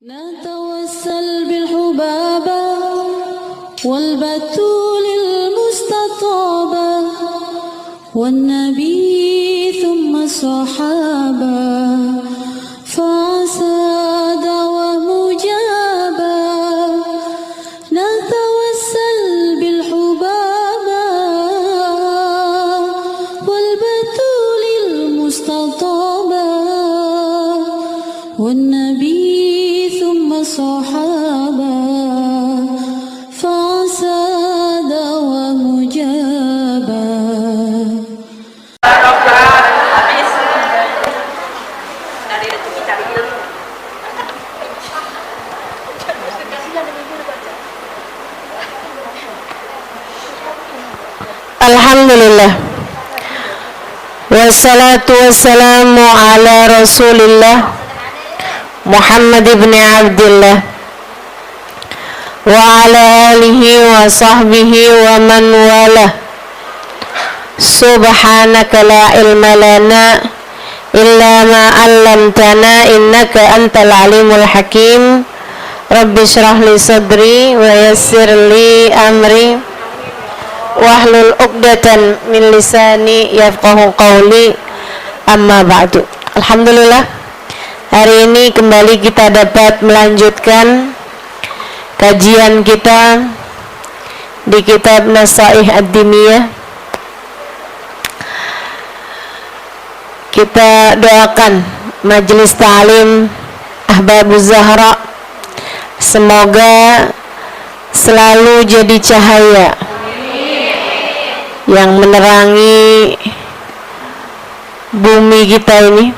نتوسل بالحبابة والبتول المستطابة والنبي ثم الصحابة فعسى دعوة مجابة نتوسل بالحبابة والبتول المستطابة والنبي ثم الصحابة فعسى دعوة مجابة. Alhamdulillah wassalatu wassalamu ala rasulillah Muhammad ibn Abdillah wa ala alihi wa sahbihi wa man walah. Subhanaka la ilma lana illa ma 'allamtana innaka antal alimul hakim. Rabbi shrah li sadri wa yassir li amri wahlul 'uqdatan min lisani yafqahu qawli. Amma ba'du. Alhamdulillah, hari ini kembali kita dapat melanjutkan kajian kita di kitab Nasaih Ad-Diniyah. Kita doakan Majelis Ta'lim Ahbabuz Zahra semoga selalu jadi cahaya yang menerangi bumi kita ini.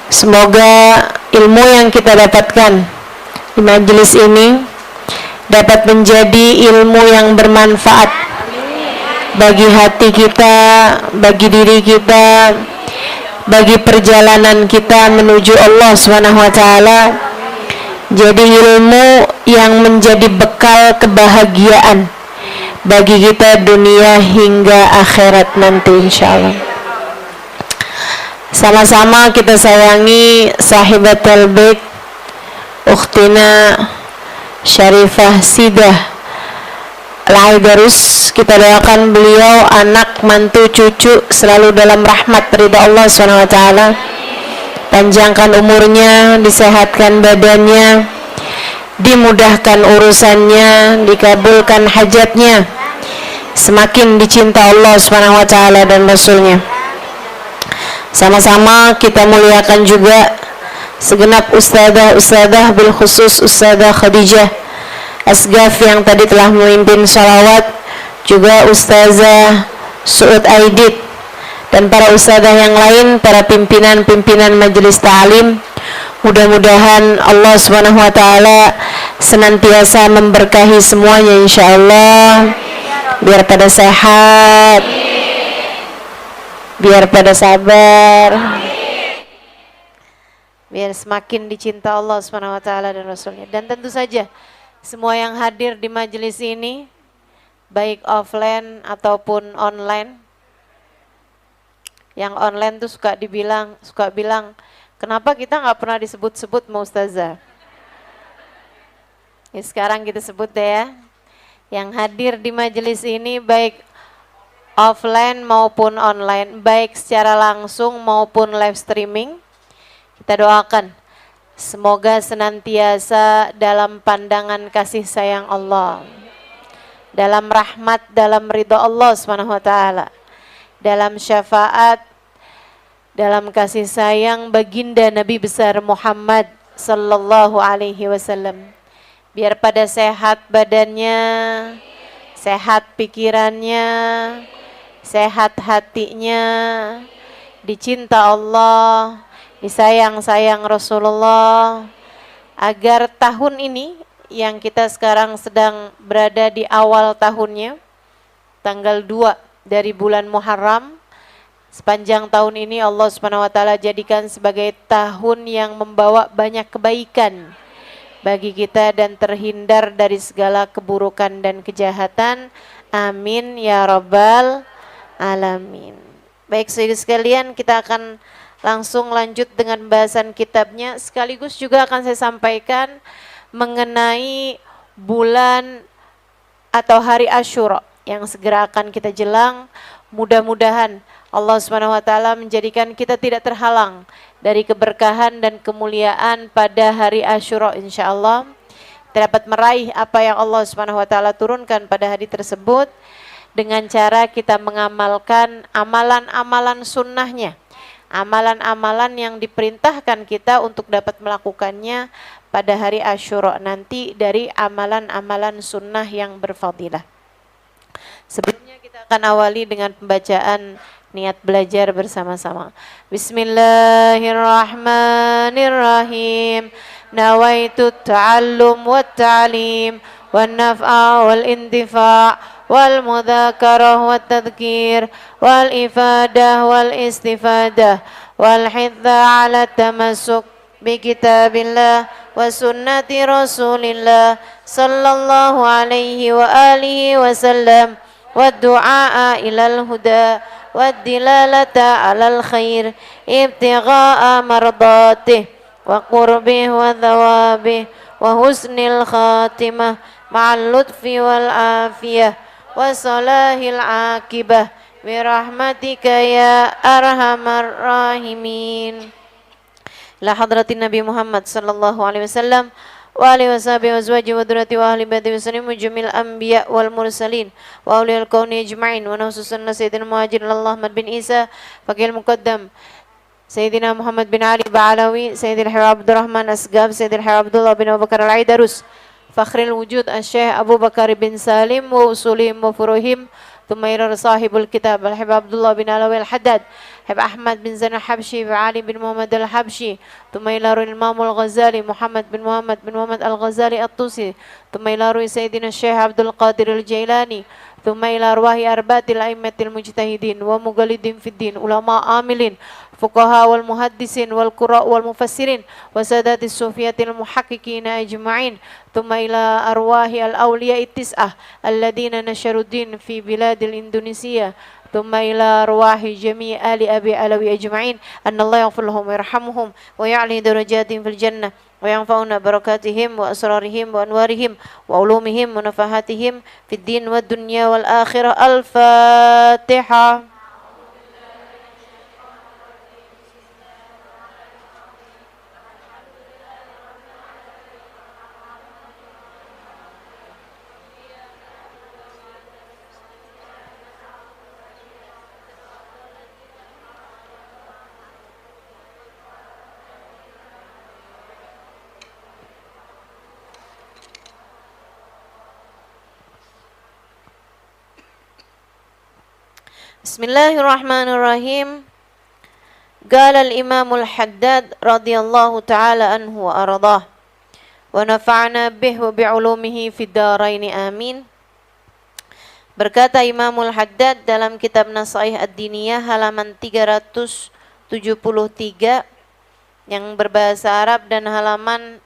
Semoga ilmu yang kita dapatkan di majelis ini dapat menjadi ilmu yang bermanfaat bagi hati kita, bagi diri kita, bagi perjalanan kita menuju Allah SWT. Jadi ilmu yang menjadi bekal kebahagiaan bagi kita dunia hingga akhirat nanti insyaallah. Sama-sama kita sayangi sahibatul bait ukhtina Syarifah Sidah Al-Aidarus. Kita doakan beliau, anak, mantu, cucu selalu dalam rahmat ridha Allah SWT. Panjangkan umurnya, disehatkan badannya, dimudahkan urusannya, dikabulkan hajatnya, semakin dicinta Allah SWT dan Rasulnya. Sama-sama kita muliakan juga segenap ustadzah bil khusus Ustadzah Khadijah Asgaf yang tadi telah memimpin sholawat, juga Ustazah Su'ud Aidit dan para ustadzah yang lain, para pimpinan-pimpinan majelis ta'lim. Mudah-mudahan Allah SWT senantiasa memberkahi semuanya insyaallah, biar pada sehat, biar pada sabar, biar semakin dicinta Allah SWT dan Rasulnya. Dan tentu saja semua yang hadir di majelis ini, baik offline ataupun online. Yang online tuh suka bilang, kenapa kita nggak pernah disebut-sebut Ustazah? Ya, sekarang kita sebut deh ya. Yang hadir di majelis ini baik offline maupun online, baik secara langsung maupun live streaming, kita doakan semoga senantiasa dalam pandangan kasih sayang Allah, dalam rahmat, dalam ridha Allah SWT, dalam syafaat, dalam kasih sayang baginda Nabi besar Muhammad sallallahu alaihi wasallam. Biar pada sehat badannya, sehat pikirannya, sehat hatinya, dicinta Allah, disayang-sayang Rasulullah, agar tahun ini yang kita sekarang sedang berada di awal tahunnya, tanggal 2 dari bulan Muharram, sepanjang tahun ini Allah SWT jadikan sebagai tahun yang membawa banyak kebaikan bagi kita dan terhindar dari segala keburukan dan kejahatan. Amin ya rabbal alamin. Baik saudara sekalian, kita akan langsung lanjut dengan bahasan kitabnya. Sekaligus juga akan saya sampaikan mengenai bulan atau hari Asyura yang segera akan kita jelang. Mudah-mudahan Allah Subhanahu wa taala menjadikan kita tidak terhalang dari keberkahan dan kemuliaan pada hari Asyura insyaallah. Kita dapat meraih apa yang Allah Subhanahu wa taala turunkan pada hari tersebut dengan cara kita mengamalkan amalan-amalan sunnahnya, amalan-amalan yang diperintahkan kita untuk dapat melakukannya pada hari Asyura nanti dari amalan-amalan sunnah yang berfadilah. Sebelumnya kita akan awali dengan pembacaan niat belajar bersama-sama. Bismillahirrahmanirrahim. Nawaitu ta'allum wa ta'lim wa naf'a wal intifa' والمذاكرة والتذكير والإفادة والاستفادة والحث على التمسك بكتاب الله وسنة رسول الله صلى الله عليه وآله وسلم والدعاء إلى الهدى والدلالة على الخير ابتغاء مرضاته وقربه وثوابه وحسن الخاتمة مع اللطف والعافية وصلاح العاقبة برحمتك يا أرحم الراحمين. إلى حضرة النبي محمد صلى الله عليه وسلم وآله وصحبه وأزواجه وذريته وأهل بيته وسلم وجميع الأنبياء والمرسلين وأولياء الكون أجمعين ونخصوصا سيدنا المهاجر الله أحمد بن عيسى فقيه المقدم سيدنا محمد بن علي بعلوي سيد الحباب عبد الرحمن أسقاف سيد الحباب عبد الله بن أبو بكر العيدروس فخر الوجود الشيخ أبو بكر بن سالم وأصولهم وفروهم ثم إلى صاحب الكتاب الحباب عبد الله بن علوي الحداد حب أحمد بن زين الحبشي وعلي بن محمد الحبشي ثم إلى روي الإمام الغزالي محمد بن محمد الغزالي الطوسي ثم إلى روي سيدنا الشيخ عبد القادر الجيلاني ثم إلى أرواح أربعة الأئمة المجتهدين ومقلدين في الدين علماء عاملين فقهاء والمحدثين والقراء والمفسرين وسادات الصوفية المحققين أجمعين ثم إلى أرواح الأولياء التسعة الذين نشروا الدين في بلاد الإندونيسية ثم إلى أرواح جميع آل أبي علوي أجمعين أن الله يغفر لهم ويرحمهم ويعلي درجاتهم في الجنة وينفعنا بركاتهم وأسرارهم وأنوارهم وعلومهم ونفحاتهم في الدين والدنيا والآخرة. الفاتحة. Bismillahirrahmanirrahim. Qala al-Imam al-Haddad radhiyallahu ta'ala anhu wa ardhah wa nafa'na bihi wa bi'ulumihi fid dharain amin. Berkata Imam al-Haddad dalam kitab Nasaih ad-Diniyah halaman 373 yang berbahasa Arab dan halaman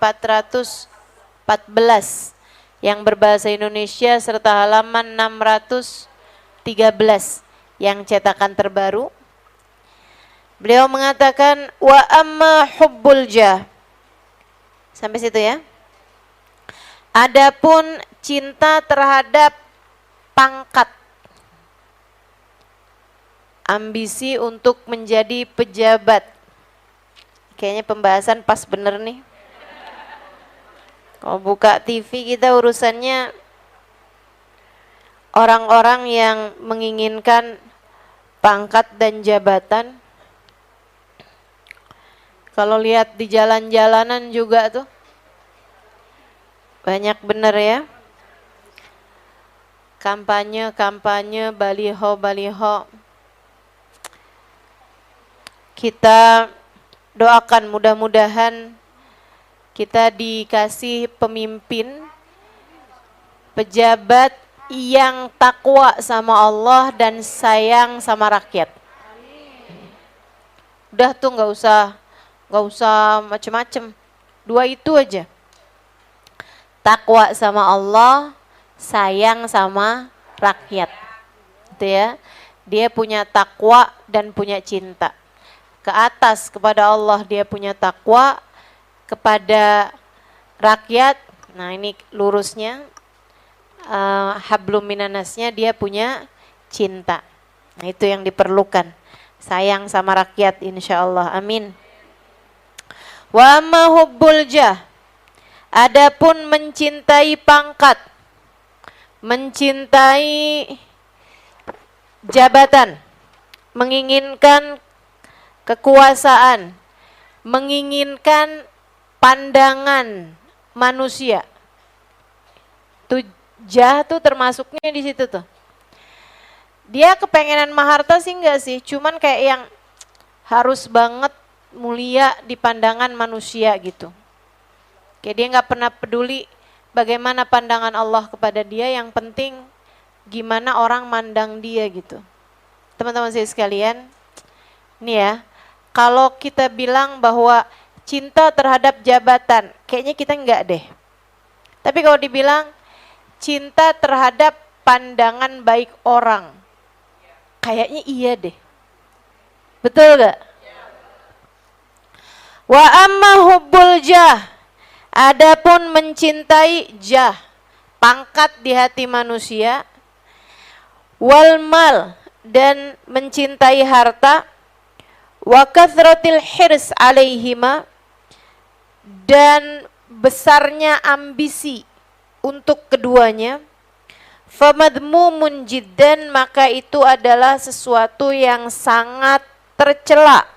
414 yang berbahasa Indonesia serta halaman 613 yang cetakan terbaru. Beliau mengatakan wa amma hubbul jah. Sampai situ ya. Adapun cinta terhadap pangkat, ambisi untuk menjadi pejabat. Kayaknya pembahasan pas bener nih. Kalau buka TV kita urusannya orang-orang yang menginginkan pangkat dan jabatan. Kalau lihat di jalan-jalanan juga tuh banyak bener ya. Kampanye, baliho. Kita doakan mudah-mudahan kita dikasih pemimpin, pejabat yang takwa sama Allah dan sayang sama rakyat. Udah tuh nggak usah macem-macem. Dua itu aja. Takwa sama Allah, sayang sama rakyat. Gitu ya. Dia punya takwa dan punya cinta. ke atas kepada Allah dia punya takwa, kepada rakyat, nah ini lurusnya, hablum minanasnya dia punya cinta. Nah itu yang diperlukan, sayang sama rakyat insya Allah, amin. Wa amma hubbul jah, adapun mencintai pangkat, mencintai jabatan, menginginkan kekuasaan, menginginkan pandangan manusia. Tuh jah tuh termasuknya di situ tuh. Dia kepengenan maharta sih enggak sih, cuman kayak yang harus banget mulia di pandangan manusia gitu. Kayak dia nggak pernah peduli bagaimana pandangan Allah kepada dia, yang penting gimana orang mandang dia gitu. Teman-teman saya sekalian, nih ya, kalau kita bilang bahwa cinta terhadap jabatan, kayaknya kita enggak deh. Tapi kalau dibilang cinta terhadap pandangan baik orang, kayaknya iya deh. Betul gak? Wa amma hubbul jah, adapun mencintai jah, pangkat di hati manusia, wal mal, dan mencintai harta, wa kathratil hirs alaihima, dan besarnya ambisi untuk keduanya, famadmumun jiddan, maka itu adalah sesuatu yang sangat tercela.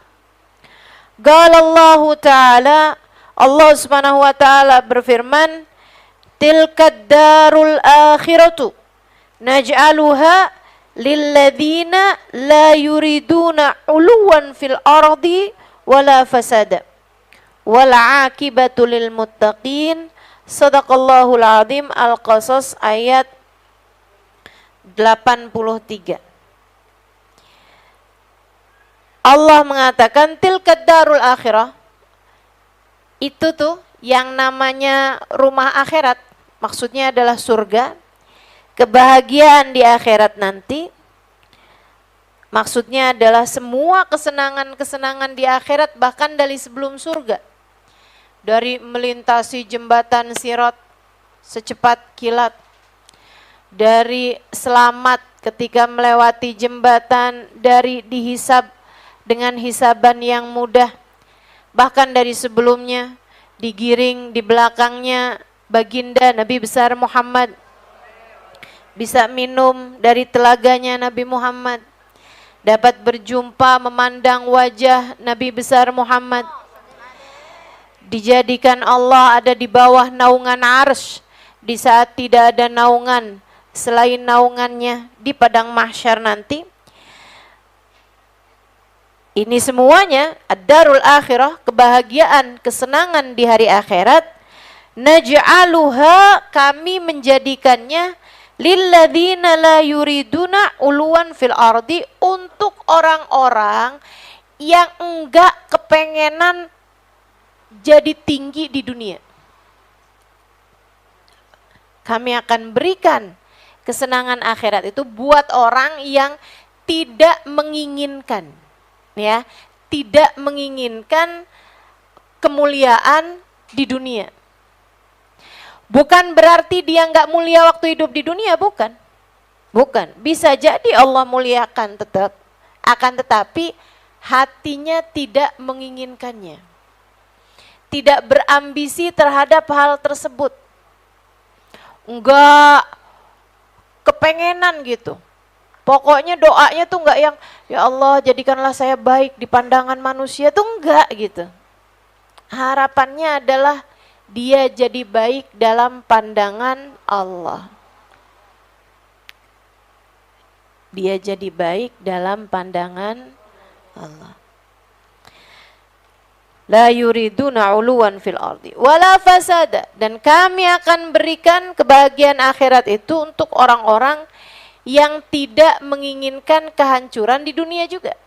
Qalallahu ta'ala, Allah subhanahu wa ta'ala berfirman, tilkad darul akhiratu naj'aluha lilladzina la yuriduna uluwan fil ardi wala fasada wal aqibatu lil muttaqin. Sadaqallahul azim. Al-Qasas ayat 83. Allah mengatakan tilkad darul akhirah, itu tuh yang namanya rumah akhirat, maksudnya adalah surga, kebahagiaan di akhirat nanti. Maksudnya adalah semua kesenangan-kesenangan di akhirat, bahkan dari sebelum surga. Dari melintasi jembatan Sirat secepat kilat, dari selamat ketika melewati jembatan, dari dihisab dengan hisaban yang mudah, bahkan dari sebelumnya digiring di belakangnya baginda Nabi besar Muhammad, bisa minum dari telaganya Nabi Muhammad, dapat berjumpa memandang wajah Nabi besar Muhammad, dijadikan Allah ada di bawah naungan arsy di saat tidak ada naungan selain naungannya di padang mahsyar nanti. Ini semuanya ad-darul akhirah, kebahagiaan, kesenangan di hari akhirat. Naj'aluha, kami menjadikannya, lilladzina la yuriduna uluwan fil ardi, untuk orang-orang yang enggak kepengenan jadi tinggi di dunia. Kami akan berikan kesenangan akhirat itu buat orang yang tidak menginginkan, ya, tidak menginginkan kemuliaan di dunia. Bukan berarti dia nggak mulia waktu hidup di dunia, bukan. Bukan, bisa jadi Allah muliakan tetap, akan tetapi hatinya tidak menginginkannya. Tidak berambisi terhadap hal tersebut. Enggak kepengenan gitu. Pokoknya doanya tuh enggak yang, ya Allah jadikanlah saya baik di pandangan manusia, tuh enggak gitu. Harapannya adalah dia jadi baik dalam pandangan Allah. Dia jadi baik dalam pandangan Allah. La yuriduna uluwan fil ardi wala fasada, dan kami akan berikan kebahagiaan akhirat itu untuk orang-orang yang tidak menginginkan kehancuran di dunia juga.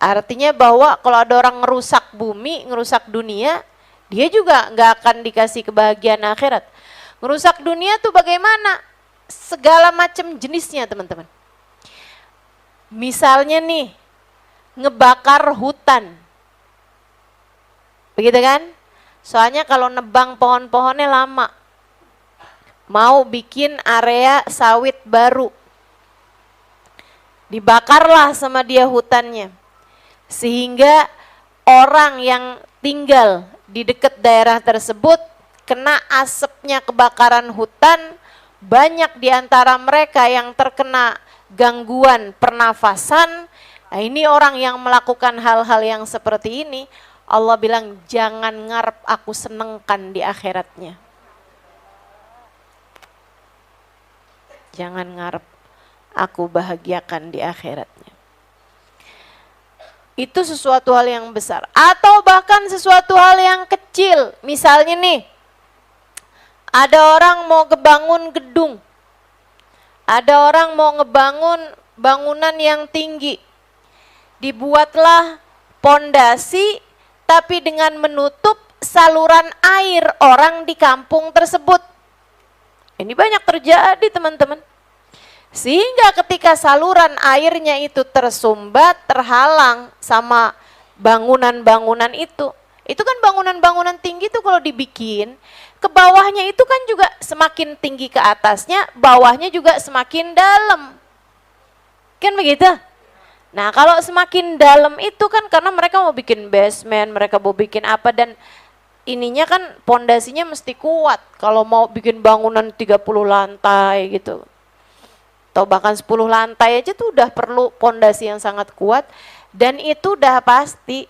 Artinya bahwa kalau ada orang ngerusak bumi, ngerusak dunia, dia juga nggak akan dikasih kebahagiaan akhirat. Ngerusak dunia tuh bagaimana? Segala macam jenisnya, teman-teman. Misalnya nih, ngebakar hutan. Begitu kan? Soalnya kalau nebang pohon-pohonnya lama. Mau bikin area sawit baru. Dibakarlah sama dia hutannya. Sehingga orang yang tinggal di dekat daerah tersebut kena asapnya kebakaran hutan, banyak di antara mereka yang terkena gangguan pernafasan. Nah, ini orang yang melakukan hal-hal yang seperti ini, Allah bilang jangan ngarep aku senengkan di akhiratnya. Jangan ngarep aku bahagiakan di akhiratnya. Itu sesuatu hal yang besar. Atau bahkan sesuatu hal yang kecil. Misalnya nih, ada orang mau ngebangun gedung. Ada orang mau ngebangun bangunan yang tinggi. Dibuatlah pondasi, tapi dengan menutup saluran air orang di kampung tersebut. Ini banyak terjadi, teman-teman. Sehingga ketika saluran airnya itu tersumbat, terhalang sama bangunan-bangunan itu kan bangunan-bangunan tinggi tuh kalau dibikin, ke bawahnya itu kan juga semakin tinggi ke atasnya, bawahnya juga semakin dalam. Kan begitu? Nah, kalau semakin dalam itu kan karena mereka mau bikin basement, mereka mau bikin apa, dan ininya kan pondasinya mesti kuat. Kalau mau bikin bangunan 30 lantai gitu, atau bahkan 10 lantai aja tuh udah perlu pondasi yang sangat kuat, dan itu udah pasti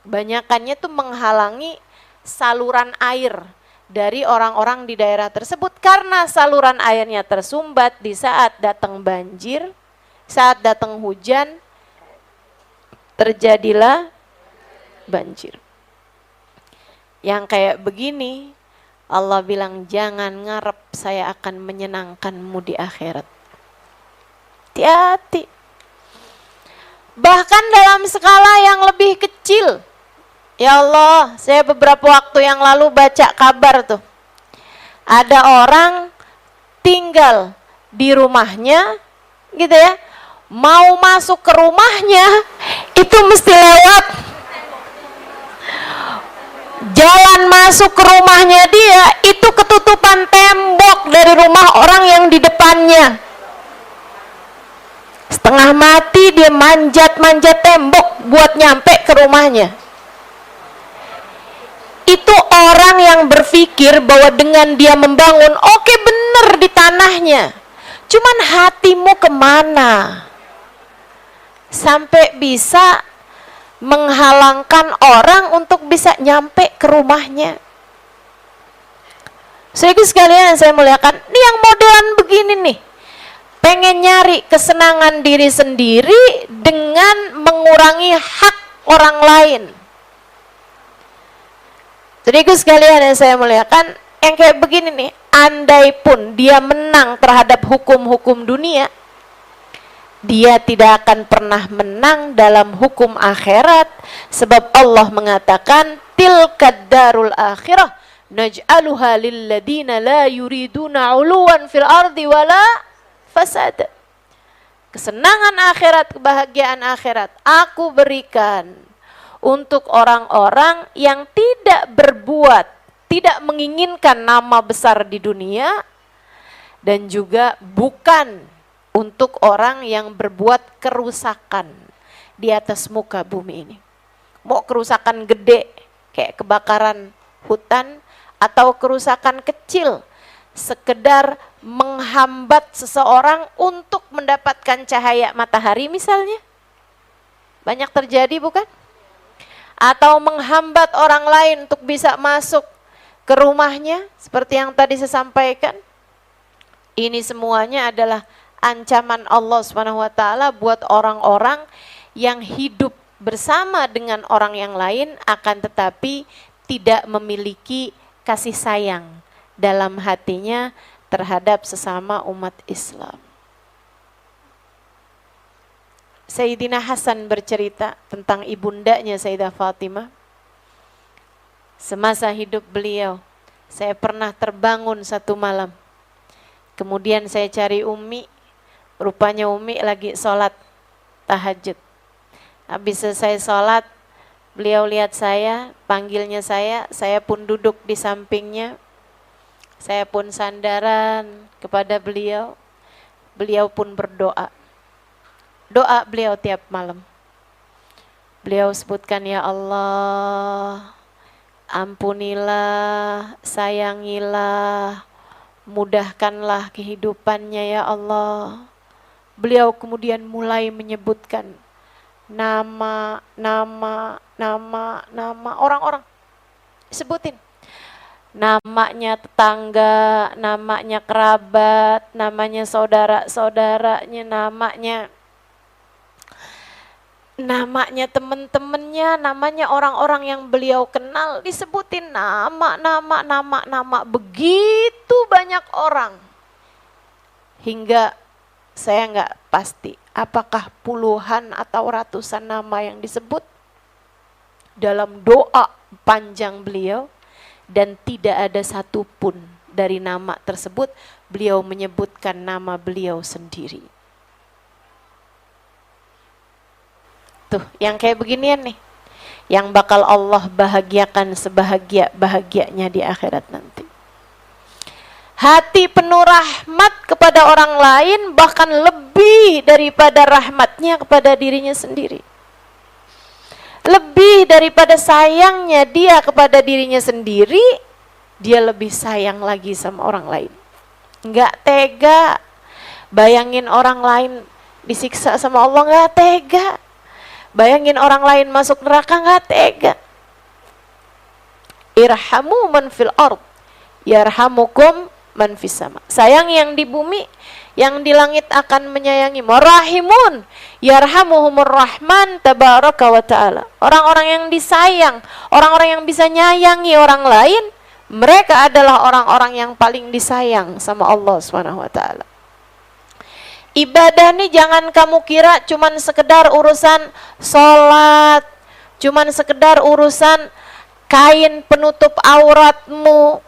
banyakannya tuh menghalangi saluran air dari orang-orang di daerah tersebut, karena saluran airnya tersumbat di saat datang banjir, saat datang hujan, terjadilah banjir. Yang kayak begini, Allah bilang jangan ngarep saya akan menyenangkanmu di akhirat. Hati-hati. Bahkan dalam skala yang lebih kecil. Ya Allah, saya beberapa waktu yang lalu baca kabar tuh. Ada orang tinggal di rumahnya, gitu ya. Mau masuk ke rumahnya, itu mesti lewat jalan masuk ke rumahnya dia, itu ketutupan tembok dari rumah orang yang di depannya. Setengah mati dia manjat-manjat tembok buat nyampe ke rumahnya. Itu orang yang berpikir bahwa dengan dia membangun, oke bener di tanahnya. Cuman hatimu kemana? Sampai bisa menghalangkan orang untuk bisa nyampe ke rumahnya. Saudara sekalian saya muliakan, ini yang modelan begini nih. Pengen nyari kesenangan diri sendiri dengan mengurangi hak orang lain. Saudara sekalian yang saya muliakan, yang kayak begini nih, andai pun dia menang terhadap hukum-hukum dunia, dia tidak akan pernah menang dalam hukum akhirat, sebab Allah mengatakan tilkad darul akhirah naj'aluha lilladina la yuriduna 'uluwan fil ardi wala fasad. Kesenangan akhirat, kebahagiaan akhirat aku berikan untuk orang-orang yang tidak berbuat, tidak menginginkan nama besar di dunia, dan juga bukan untuk orang yang berbuat kerusakan di atas muka bumi ini. Mau kerusakan gede kayak kebakaran hutan, atau kerusakan kecil sekedar menghambat seseorang untuk mendapatkan cahaya matahari misalnya. Banyak terjadi bukan? Atau menghambat orang lain untuk bisa masuk ke rumahnya, seperti yang tadi saya sampaikan. Ini semuanya adalah ancaman Allah SWT buat orang-orang yang hidup bersama dengan orang yang lain, akan tetapi tidak memiliki kasih sayang dalam hatinya terhadap sesama umat Islam. Sayyidina Hasan bercerita tentang ibundanya Sayyidah Fatimah. Semasa hidup beliau, saya pernah terbangun satu malam. Kemudian saya cari Umi, rupanya Umi lagi sholat tahajud. Habis selesai sholat, beliau lihat saya, panggilnya saya pun duduk di sampingnya. Saya pun sandaran kepada beliau. Beliau pun berdoa. Doa beliau tiap malam. Beliau sebutkan, ya Allah, ampunilah, sayangilah, mudahkanlah kehidupannya ya Allah. Beliau kemudian mulai menyebutkan nama orang-orang. Sebutin. Namanya tetangga, namanya kerabat, namanya saudara-saudaranya, namanya teman-temannya, namanya orang-orang yang beliau kenal, disebutin nama begitu banyak orang. Hingga saya nggak pasti apakah puluhan atau ratusan nama yang disebut dalam doa panjang beliau. Dan tidak ada satupun dari nama tersebut beliau menyebutkan nama beliau sendiri. Tuh, yang kayak beginian nih, yang bakal Allah bahagiakan sebahagia-bahagianya di akhirat nanti. Hati penuh rahmat kepada orang lain, bahkan lebih daripada rahmatnya kepada dirinya sendiri. Lebih daripada sayangnya dia kepada dirinya sendiri, dia lebih sayang lagi sama orang lain. Enggak tega. Bayangin orang lain disiksa sama Allah, enggak tega. Bayangin orang lain masuk neraka, enggak tega. Irhamu man fil ard, yarhamukum man fis sama. Sayang yang di bumi, yang di langit akan menyayangi. Rahimun yarhamuhumur rahman tabaraka wa ta'ala. Orang-orang yang disayang, orang-orang yang bisa nyayangi orang lain, mereka adalah orang-orang yang paling disayang sama Allah Subhanahu wa ta'ala. Ibadah nih jangan kamu kira cuman sekedar urusan sholat, cuman sekedar urusan kain penutup auratmu.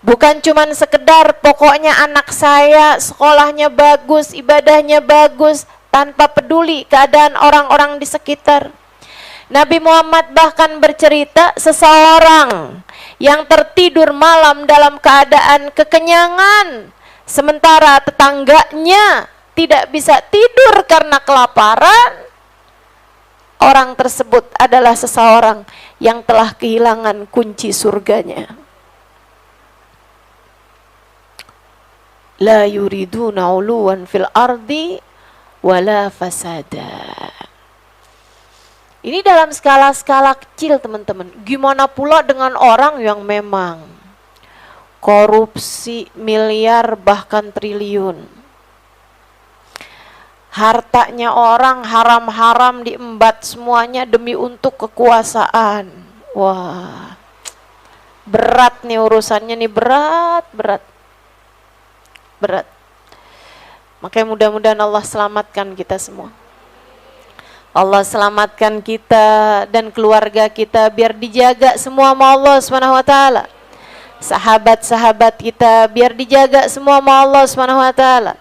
Bukan cuman sekedar pokoknya anak saya sekolahnya bagus, ibadahnya bagus, tanpa peduli keadaan orang-orang di sekitar. Nabi Muhammad bahkan bercerita seseorang yang tertidur malam dalam keadaan kekenyangan, sementara tetangganya tidak bisa tidur karena kelaparan. Orang tersebut adalah seseorang yang telah kehilangan kunci surganya. La yuriduna uluwan fil ardi wala fasada. Ini dalam skala-skala kecil teman-teman. Gimana pula dengan orang yang memang korupsi miliar bahkan triliun. Hartanya orang haram-haram diembat semuanya demi untuk kekuasaan. Wah, berat nih urusannya nih, berat. Makanya mudah-mudahan Allah selamatkan kita semua. Allah selamatkan kita dan keluarga kita biar dijaga semua sama Allah Subhanahu wa taala. Sahabat-sahabat kita biar dijaga semua sama Allah Subhanahu wa taala.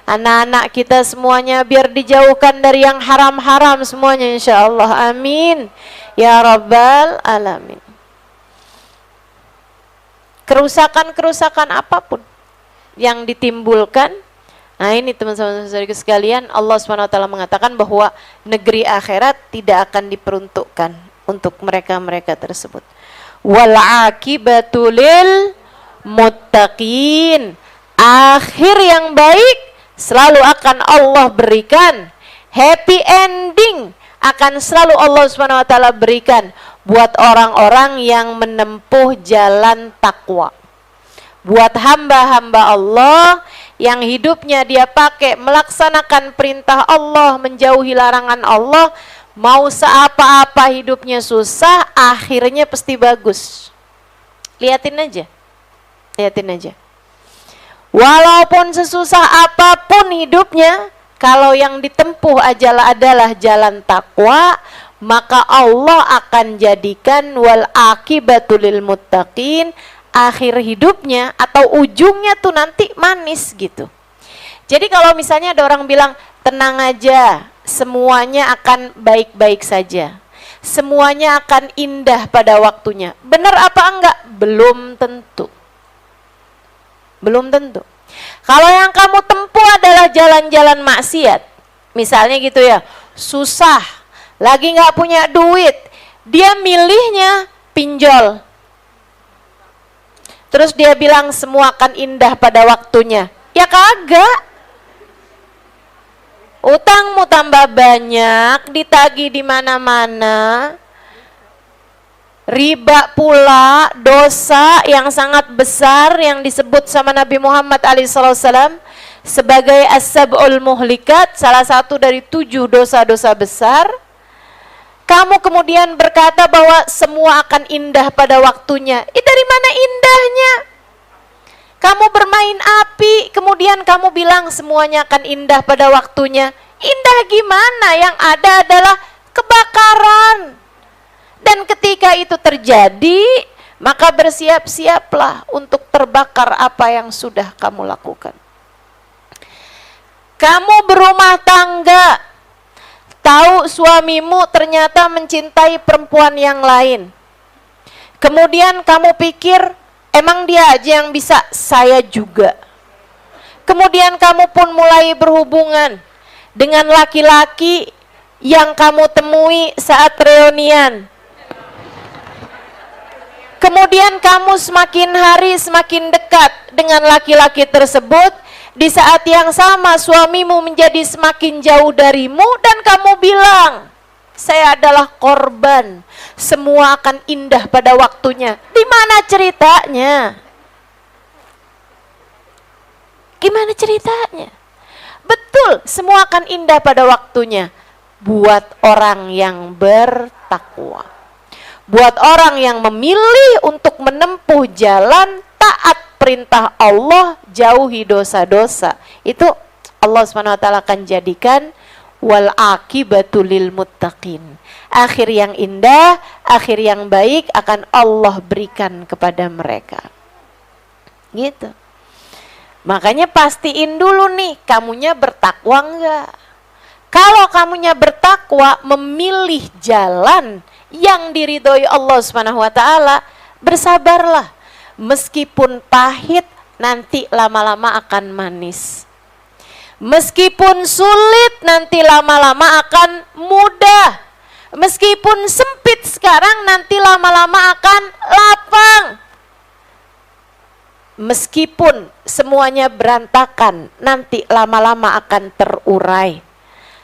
Anak-anak kita semuanya biar dijauhkan dari yang haram-haram semuanya insyaallah. Amin ya rabbal alamin. Kerusakan-kerusakan apapun yang ditimbulkan, nah ini teman-teman saudara sekalian, Allah SWT mengatakan bahwa negeri akhirat tidak akan diperuntukkan untuk mereka-mereka tersebut. Wal aqibatu lil muttaqin. Akhir yang baik selalu akan Allah berikan. Happy ending akan selalu Allah SWT berikan buat orang-orang yang menempuh jalan takwa. Buat hamba-hamba Allah yang hidupnya dia pakai melaksanakan perintah Allah, menjauhi larangan Allah, mau seapa-apa hidupnya susah, akhirnya pasti bagus. Lihatin aja. Walaupun sesusah apapun hidupnya, kalau yang ditempuh adalah jalan takwa, maka Allah akan jadikan wal aqibatu lil muttaqin, akhir hidupnya atau ujungnya tuh nanti manis gitu. Jadi kalau misalnya ada orang bilang tenang aja, semuanya akan baik-baik saja. Semuanya akan indah pada waktunya. Benar apa enggak? Belum tentu. Belum tentu. Kalau yang kamu tempuh adalah jalan-jalan maksiat, misalnya gitu ya, susah, lagi nggak punya duit, dia milihnya pinjol. Terus dia bilang semua akan indah pada waktunya. Ya kagak. Utangmu tambah banyak, ditagih di mana-mana. Riba pula, dosa yang sangat besar yang disebut sama Nabi Muhammad SAW sebagai as-sab'ul muhlikat, salah satu dari 7 dosa-dosa besar. Kamu kemudian berkata bahwa semua akan indah pada waktunya. Dari mana indahnya? Kamu bermain api, kemudian kamu bilang semuanya akan indah pada waktunya. Indah gimana? Yang ada adalah kebakaran. Dan ketika itu terjadi, maka bersiap-siaplah untuk terbakar apa yang sudah kamu lakukan. Kamu berumah tangga, tahu suamimu ternyata mencintai perempuan yang lain. Kemudian kamu pikir, emang dia aja yang bisa, saya juga. Kemudian kamu pun mulai berhubungan dengan laki-laki yang kamu temui saat reunian. Kemudian kamu semakin hari semakin dekat dengan laki-laki tersebut. Di saat yang sama suamimu menjadi semakin jauh darimu dan kamu bilang, saya adalah korban, semua akan indah pada waktunya. Di mana ceritanya? Gimana ceritanya? Betul, semua akan indah pada waktunya buat orang yang bertakwa. Buat orang yang memilih untuk menempuh jalan taat perintah Allah, jauhi dosa-dosa. Itu Allah SWT akan jadikan wal akibatu lil muttaqin. Akhir yang indah, akhir yang baik akan Allah berikan kepada mereka. Gitu. Makanya pastiin dulu nih, kamunya bertakwa enggak? Kalau kamunya bertakwa, memilih jalan yang diridhoi Allah SWT, bersabarlah. Meskipun pahit, nanti lama-lama akan manis. Meskipun sulit, nanti lama-lama akan mudah. Meskipun sempit sekarang, nanti lama-lama akan lapang. Meskipun semuanya berantakan, nanti lama-lama akan terurai.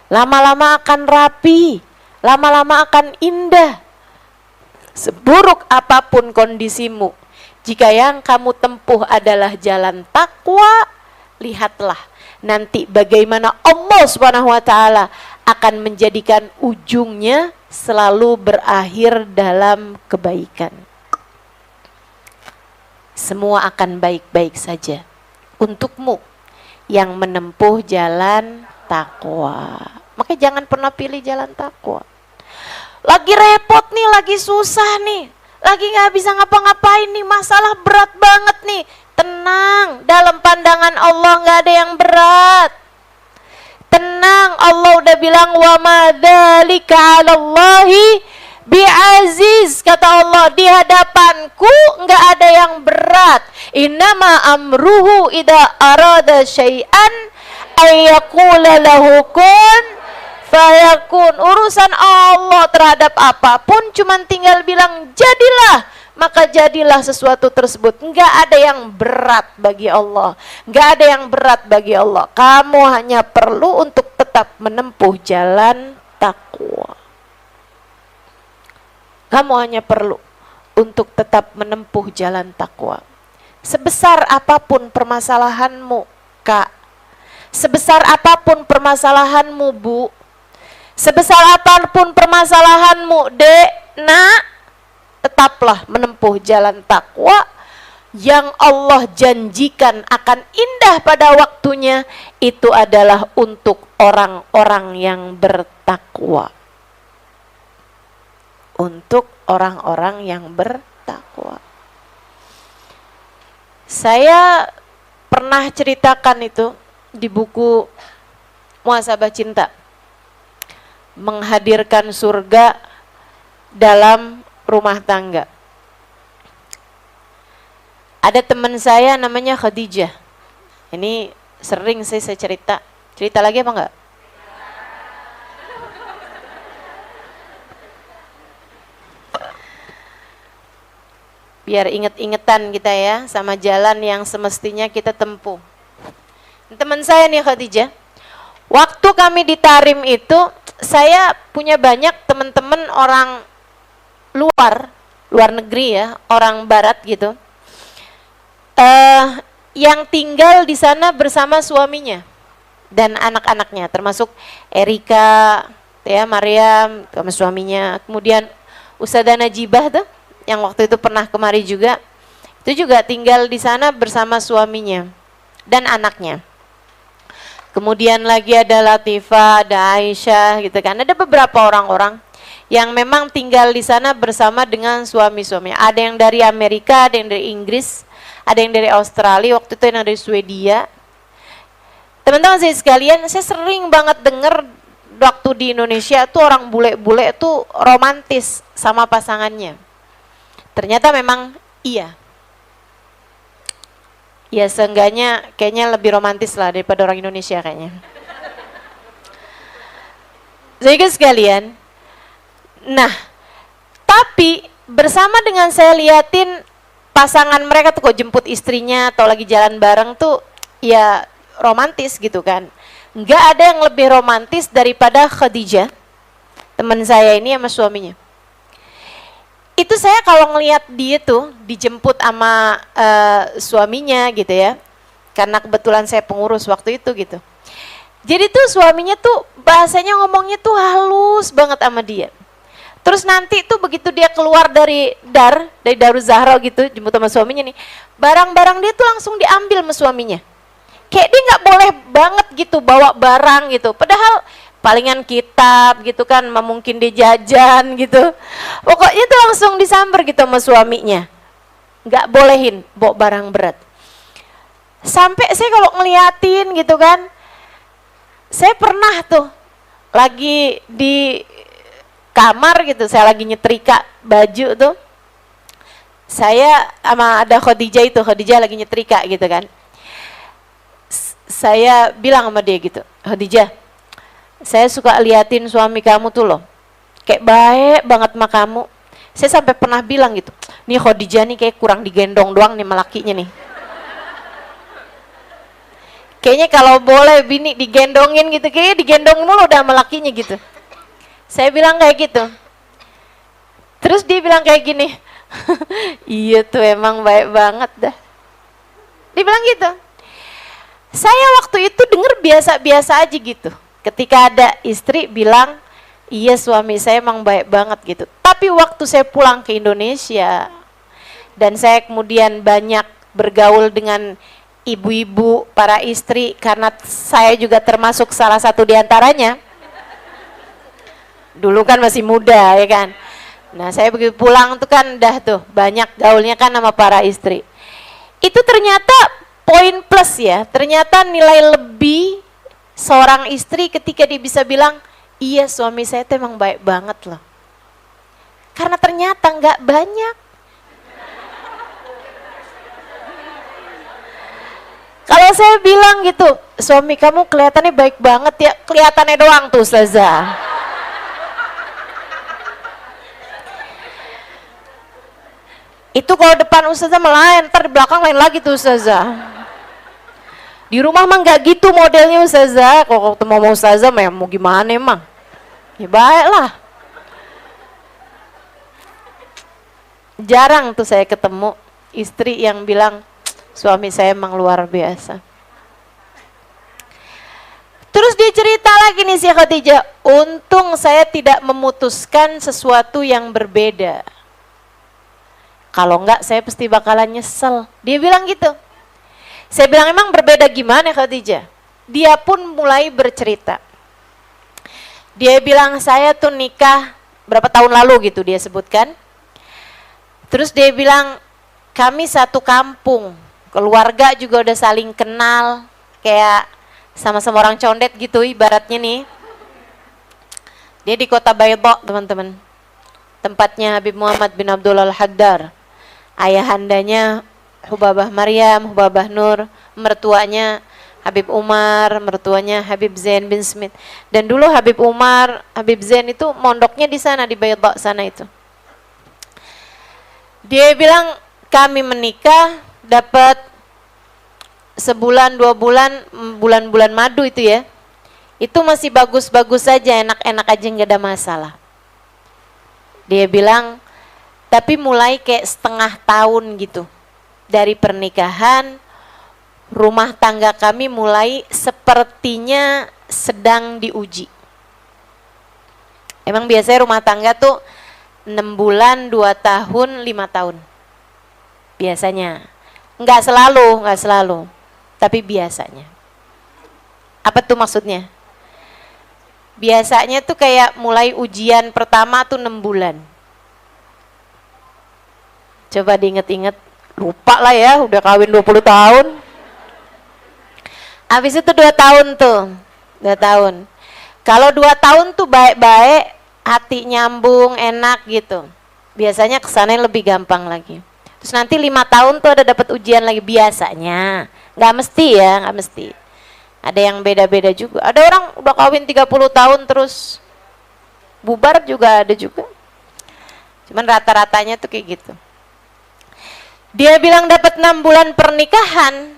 Lama-lama akan rapi, lama-lama akan indah. Seburuk apapun kondisimu, jika yang kamu tempuh adalah jalan takwa, lihatlah nanti bagaimana Allah SWT akan menjadikan ujungnya selalu berakhir dalam kebaikan. Semua akan baik-baik saja untukmu yang menempuh jalan takwa. Makanya jangan pernah pilih jalan takwa. Lagi repot nih, lagi susah nih, lagi nggak bisa ngapa-ngapain nih, masalah berat banget nih. Tenang, dalam pandangan Allah nggak ada yang berat. Tenang, Allah udah bilang wa ma dzalika 'alallahi bi'aziz. Kata Allah, di hadapanku nggak ada yang berat. Innama amruhu idza arada syai'an ayyaqula lahu kun fayakun. Urusan Allah terhadap apapun cuman tinggal bilang jadilah, maka jadilah sesuatu tersebut. Enggak ada yang berat bagi Allah. Enggak ada yang berat bagi Allah. Kamu hanya perlu untuk tetap menempuh jalan takwa. Kamu hanya perlu untuk tetap menempuh jalan takwa. Sebesar apapun permasalahanmu, Kak. Sebesar apapun permasalahanmu, Bu. Sebesar apapun permasalahanmu, Dek, Nak, tetaplah menempuh jalan takwa yang Allah janjikan akan indah pada waktunya. Itu adalah untuk orang-orang yang bertakwa. Untuk orang-orang yang bertakwa. Saya pernah ceritakan itu di buku Muhasabah Cinta. menghadirkan surga dalam rumah tangga. Ada teman saya namanya Khadijah. Ini sering saya cerita. Cerita lagi apa enggak? Biar inget-ingetan kita ya sama jalan yang semestinya kita tempuh. Teman saya nih Khadijah, waktu kami di Tarim itu, saya punya banyak teman-teman orang luar negeri ya, orang barat gitu, yang tinggal di sana bersama suaminya dan anak-anaknya, termasuk Erika, ya Mariam, sama suaminya, kemudian Ustadzah Najibah tuh, yang waktu itu pernah kemari juga, itu juga tinggal di sana bersama suaminya dan anaknya. Kemudian lagi ada Latifah, ada Aisyah gitu kan. Ada beberapa orang-orang yang memang tinggal di sana bersama dengan suami-suaminya. Ada yang dari Amerika, ada yang dari Inggris, ada yang dari Australia, waktu itu yang dari Swedia. Teman-teman saya sekalian, saya sering banget denger waktu di Indonesia tuh orang bule-bule tuh romantis sama pasangannya. Ternyata memang iya. Ya seenggaknya kayaknya lebih romantis lah daripada orang Indonesia kayaknya. Jadi sekalian, nah tapi bersama dengan saya liatin pasangan mereka tuh kok jemput istrinya atau lagi jalan bareng tuh ya romantis gitu kan. Nggak ada yang lebih romantis daripada Khadijah, teman saya ini sama suaminya. Itu saya kalau ngelihat dia tuh dijemput sama suaminya gitu ya, karena kebetulan saya pengurus waktu itu gitu. Jadi tuh suaminya tuh bahasanya ngomongnya tuh halus banget sama dia. Terus nanti tuh begitu dia keluar dari Daruz Zahra gitu, jemput sama suaminya nih, barang-barang dia tuh langsung diambil sama suaminya. Kayak dia nggak boleh banget gitu bawa barang gitu. Padahal palingan kitab gitu kan, mungkin dia jajan gitu. Pokoknya tuh langsung disamper gitu sama suaminya. Nggak bolehin bawa barang berat. Sampai saya kalau ngeliatin gitu kan, saya pernah tuh lagi di kamar gitu, saya lagi nyetrika baju tuh. Saya sama ada Khadijah lagi nyetrika gitu kan. Saya bilang sama dia gitu, Khadijah, saya suka liatin suami kamu tuh loh, kayak baik banget sama kamu. Saya sampai pernah bilang gitu, nih Khadijah nih kayak kurang digendong doang nih sama lakinya nih. Kayaknya kalau boleh bini digendongin gitu, kayaknya digendong mulu udah sama lakinya gitu. Saya bilang kayak gitu. Terus dia bilang kayak gini, iya tuh emang baik banget dah. Dia bilang gitu. Saya waktu itu denger biasa-biasa aja gitu. Ketika ada istri bilang, iya suami saya emang baik banget gitu. Tapi waktu saya pulang ke Indonesia, dan saya kemudian banyak bergaul dengan ibu-ibu, para istri, karena saya juga termasuk salah satu diantaranya. Dulu kan masih muda ya kan. Nah saya begitu pulang tuh kan dah tuh, banyak gaulnya kan sama para istri. Itu ternyata poin plus ya, ternyata nilai lebih seorang istri ketika dia bisa bilang, iya suami saya tuh emang baik banget loh. Karena ternyata nggak banyak. Kalau saya bilang gitu, suami kamu kelihatannya baik banget ya, kelihatannya doang tuh Ustazah. Itu kalau depan Ustazah melayan, ntar di belakang lain lagi tuh Ustazah. Di rumah mah nggak gitu modelnya Ustazah. Kalau ketemu sama Ustazah mah mau gimana emang? Ya baiklah. Jarang tuh saya ketemu istri yang bilang suami saya emang luar biasa. Terus dia cerita lagi nih si Khadijah, untung saya tidak memutuskan sesuatu yang berbeda. Kalau enggak saya pasti bakalan nyesel. Dia bilang gitu. Saya bilang emang berbeda gimana Khadijah? Dia pun mulai bercerita. Dia bilang saya tuh nikah berapa tahun lalu gitu dia sebutkan. Terus dia bilang kami satu kampung, keluarga juga udah saling kenal, kayak sama-sama orang condet gitu ibaratnya nih. Dia di kota Baydha, teman-teman. Tempatnya Habib Muhammad bin Abdullah Al-Haddar. Ayahandanya Hubabah Maryam, Hubabah Nur, mertuanya Habib Umar, mertuanya Habib Zain bin Smith. Dan dulu Habib Umar, Habib Zain itu mondoknya di sana, di Baydha sana itu. Dia bilang, kami menikah dapat sebulan, 2 bulan, bulan-bulan madu itu ya. Itu masih bagus-bagus saja, enak-enak aja, nggak ada masalah. Dia bilang, tapi mulai kayak setengah tahun gitu dari pernikahan, rumah tangga kami mulai sepertinya sedang diuji. Emang biasanya rumah tangga tuh 6 bulan, 2 tahun, 5 tahun. Biasanya. Nggak selalu, tapi biasanya. Apa tuh maksudnya? Biasanya tuh kayak mulai ujian pertama tuh 6 bulan. Coba diinget-inget, lupa lah ya, udah kawin 20 tahun. Habis itu 2 tahun tuh, 2 tahun. Kalau 2 tahun tuh baik-baik, hati nyambung, enak gitu. Biasanya kesannya lebih gampang lagi. Terus nanti 5 tahun tuh ada dapat ujian lagi biasanya. Nggak mesti ya, nggak mesti. Ada yang beda-beda juga. Ada orang udah kawin 30 tahun terus bubar juga ada juga. Cuman rata-ratanya tuh kayak gitu. Dia bilang dapat 6 bulan pernikahan.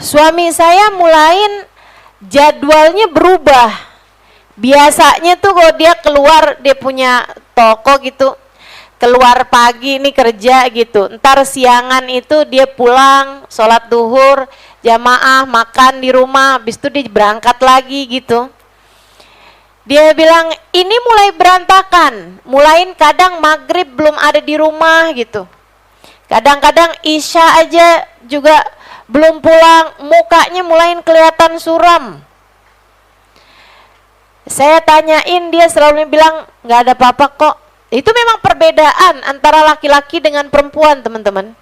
Suami saya mulain jadwalnya berubah. Biasanya tuh kalau dia keluar, dia punya toko gitu. Keluar pagi nih kerja gitu. Ntar siangan itu dia pulang, sholat duhur, jamaah, makan di rumah, habis itu dia berangkat lagi gitu. Dia bilang ini mulai berantakan, mulain kadang maghrib belum ada di rumah gitu. Kadang-kadang isya aja juga belum pulang, mukanya mulai kelihatan suram. Saya tanyain, dia selalu bilang nggak ada apa-apa kok. Itu memang perbedaan antara laki-laki dengan perempuan, teman-teman.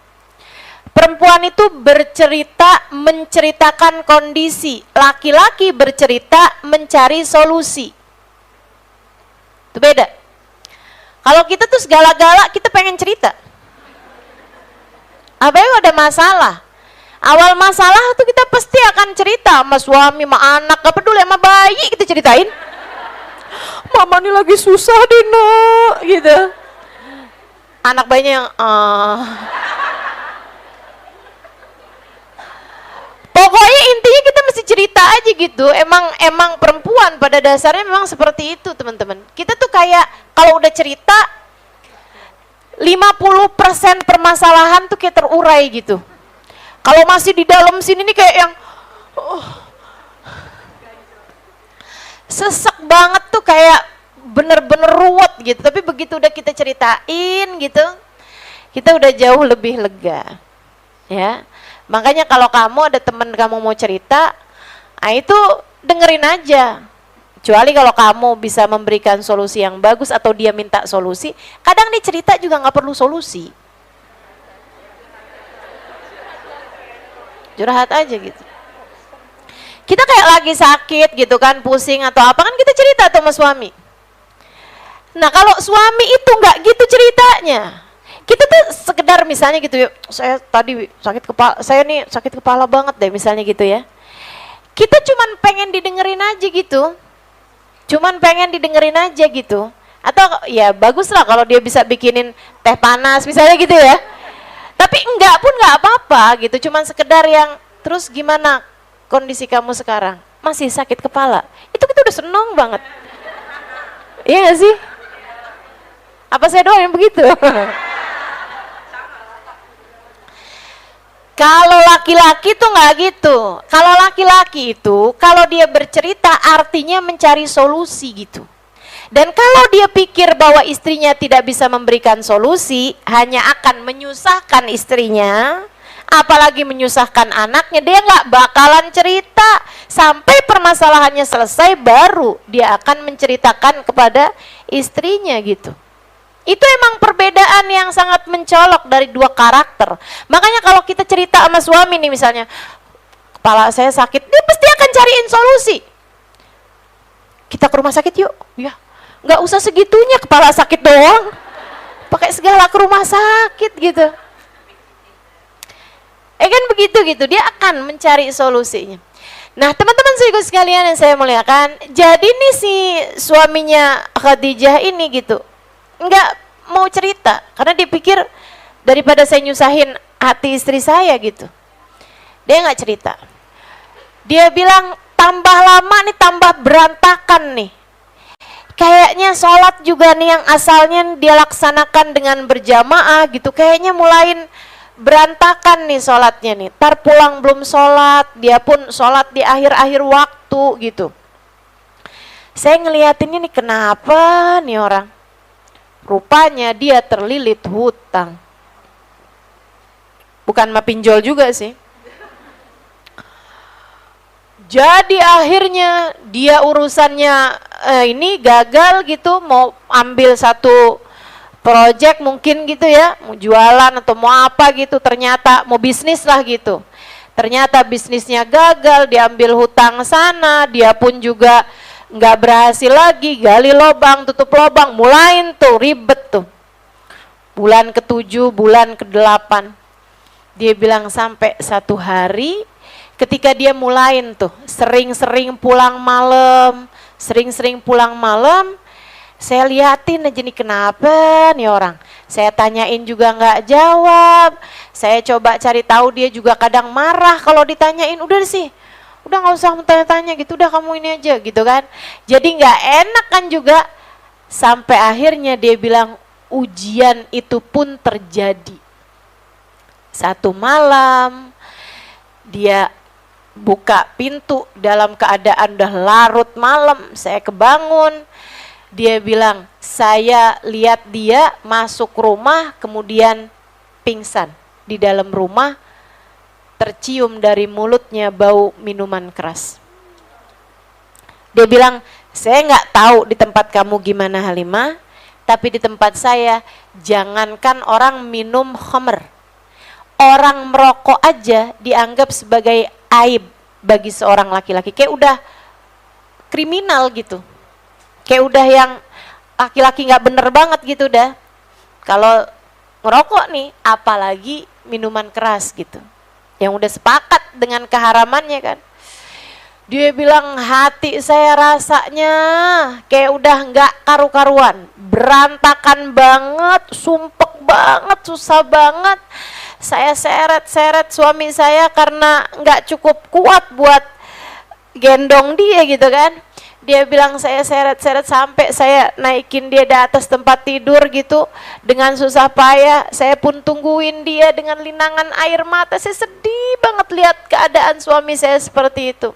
Perempuan itu bercerita, menceritakan kondisi. Laki-laki bercerita, mencari solusi. Itu beda. Kalau kita tuh segala-gala, kita pengen cerita. Apa yang ada masalah? Awal masalah tuh kita pasti akan cerita sama suami, sama anak, gak peduli sama bayi kita ceritain. Mama nih lagi susah deh nak, gitu. Anak bayinya yang pokoknya intinya kita mesti cerita aja gitu. Emang perempuan pada dasarnya memang seperti itu, teman-teman. Kita tuh kayak kalau udah cerita 50% permasalahan tuh kayak terurai gitu. Kalau masih di dalam sini nih kayak yang sesek banget tuh, kayak bener-bener ruwet gitu. Tapi begitu udah kita ceritain gitu, kita udah jauh lebih lega ya. Makanya kalau kamu ada temen kamu mau cerita, itu dengerin aja. Kecuali kalau kamu bisa memberikan solusi yang bagus atau dia minta solusi. Kadang nih cerita juga nggak perlu solusi, curhat aja gitu. Kita kayak lagi sakit gitu kan, pusing atau apa kan, kita cerita tuh sama suami. Nah kalau suami itu nggak gitu ceritanya, kita tuh sekedar misalnya gitu ya, saya tadi sakit kepala, saya nih sakit kepala banget deh misalnya gitu ya. Kita cuman pengen didengerin aja gitu, Atau ya bagus lah kalau dia bisa bikinin teh panas misalnya gitu ya. Tapi enggak pun nggak apa-apa gitu, cuman sekedar yang terus gimana kondisi kamu sekarang? Masih sakit kepala? Itu kita udah seneng banget. Iya gak sih? Apa saya doang yang begitu? Kalau laki-laki tuh nggak gitu. Kalau laki-laki itu, kalau dia bercerita artinya mencari solusi gitu. Dan kalau dia pikir bahwa istrinya tidak bisa memberikan solusi, hanya akan menyusahkan istrinya, apalagi menyusahkan anaknya, dia nggak bakalan cerita. Sampai permasalahannya selesai, baru dia akan menceritakan kepada istrinya gitu. Itu emang perbedaan yang sangat mencolok dari dua karakter. Makanya kalau kita cerita sama suami nih misalnya, kepala saya sakit, dia pasti akan cariin solusi. kita ke rumah sakit yuk. Ya, nggak usah segitunya, kepala sakit doang. Pakai segala ke rumah sakit gitu. Kan begitu gitu, dia akan mencari solusinya. Nah, teman-teman saudaraku sekalian yang saya muliakan, jadi nih si suaminya Khadijah ini gitu, nggak mau cerita, karena dia pikir daripada saya nyusahin hati istri saya gitu. Dia nggak cerita. Dia bilang, tambah lama nih tambah berantakan nih. Kayaknya sholat juga nih yang asalnya dia laksanakan dengan berjamaah gitu, kayaknya mulain berantakan nih sholatnya nih. Ntar pulang belum sholat, dia pun sholat di akhir-akhir waktu gitu. Saya ngeliatin ini kenapa nih orang? Rupanya dia terlilit hutang. Bukan mah pinjol juga sih. Jadi akhirnya dia urusannya ini gagal gitu, mau ambil satu project mungkin gitu ya, mau jualan atau mau apa gitu, ternyata mau bisnis lah gitu. Ternyata bisnisnya gagal, diambil hutang sana, dia pun juga nggak berhasil lagi, gali lobang, tutup lobang, mulain tuh ribet tuh. Bulan ke-7, bulan ke-8, dia bilang sampai satu hari ketika dia mulain tuh, sering-sering pulang malam, saya liatin aja nih kenapa nih orang. Saya tanyain juga nggak jawab. Saya coba cari tahu, dia juga kadang marah kalau ditanyain. Udah sih, udah nggak usah tanya-tanya gitu, udah kamu ini aja gitu kan. Jadi nggak enak kan juga. Sampai akhirnya dia bilang ujian itu pun terjadi. Satu malam dia buka pintu dalam keadaan udah larut malam, saya kebangun. Dia bilang, saya lihat dia masuk rumah kemudian pingsan. Di dalam rumah tercium dari mulutnya bau minuman keras. Dia bilang, saya nggak tahu di tempat kamu gimana Halimah, tapi di tempat saya jangankan orang minum khamr, orang merokok aja dianggap sebagai aib bagi seorang laki-laki. Kayak udah kriminal gitu. Kayak udah yang laki-laki nggak bener banget gitu dah. Kalau ngerokok nih, apalagi minuman keras gitu, yang udah sepakat dengan keharamannya kan. Dia bilang hati saya rasanya kayak udah nggak karu-karuan, berantakan banget, sumpek banget, susah banget. Saya seret-seret suami saya karena nggak cukup kuat buat gendong dia gitu kan. Dia bilang saya seret-seret sampai saya naikin dia di atas tempat tidur gitu. Dengan susah payah, saya pun tungguin dia dengan linangan air mata. Saya sedih banget lihat keadaan suami saya seperti itu.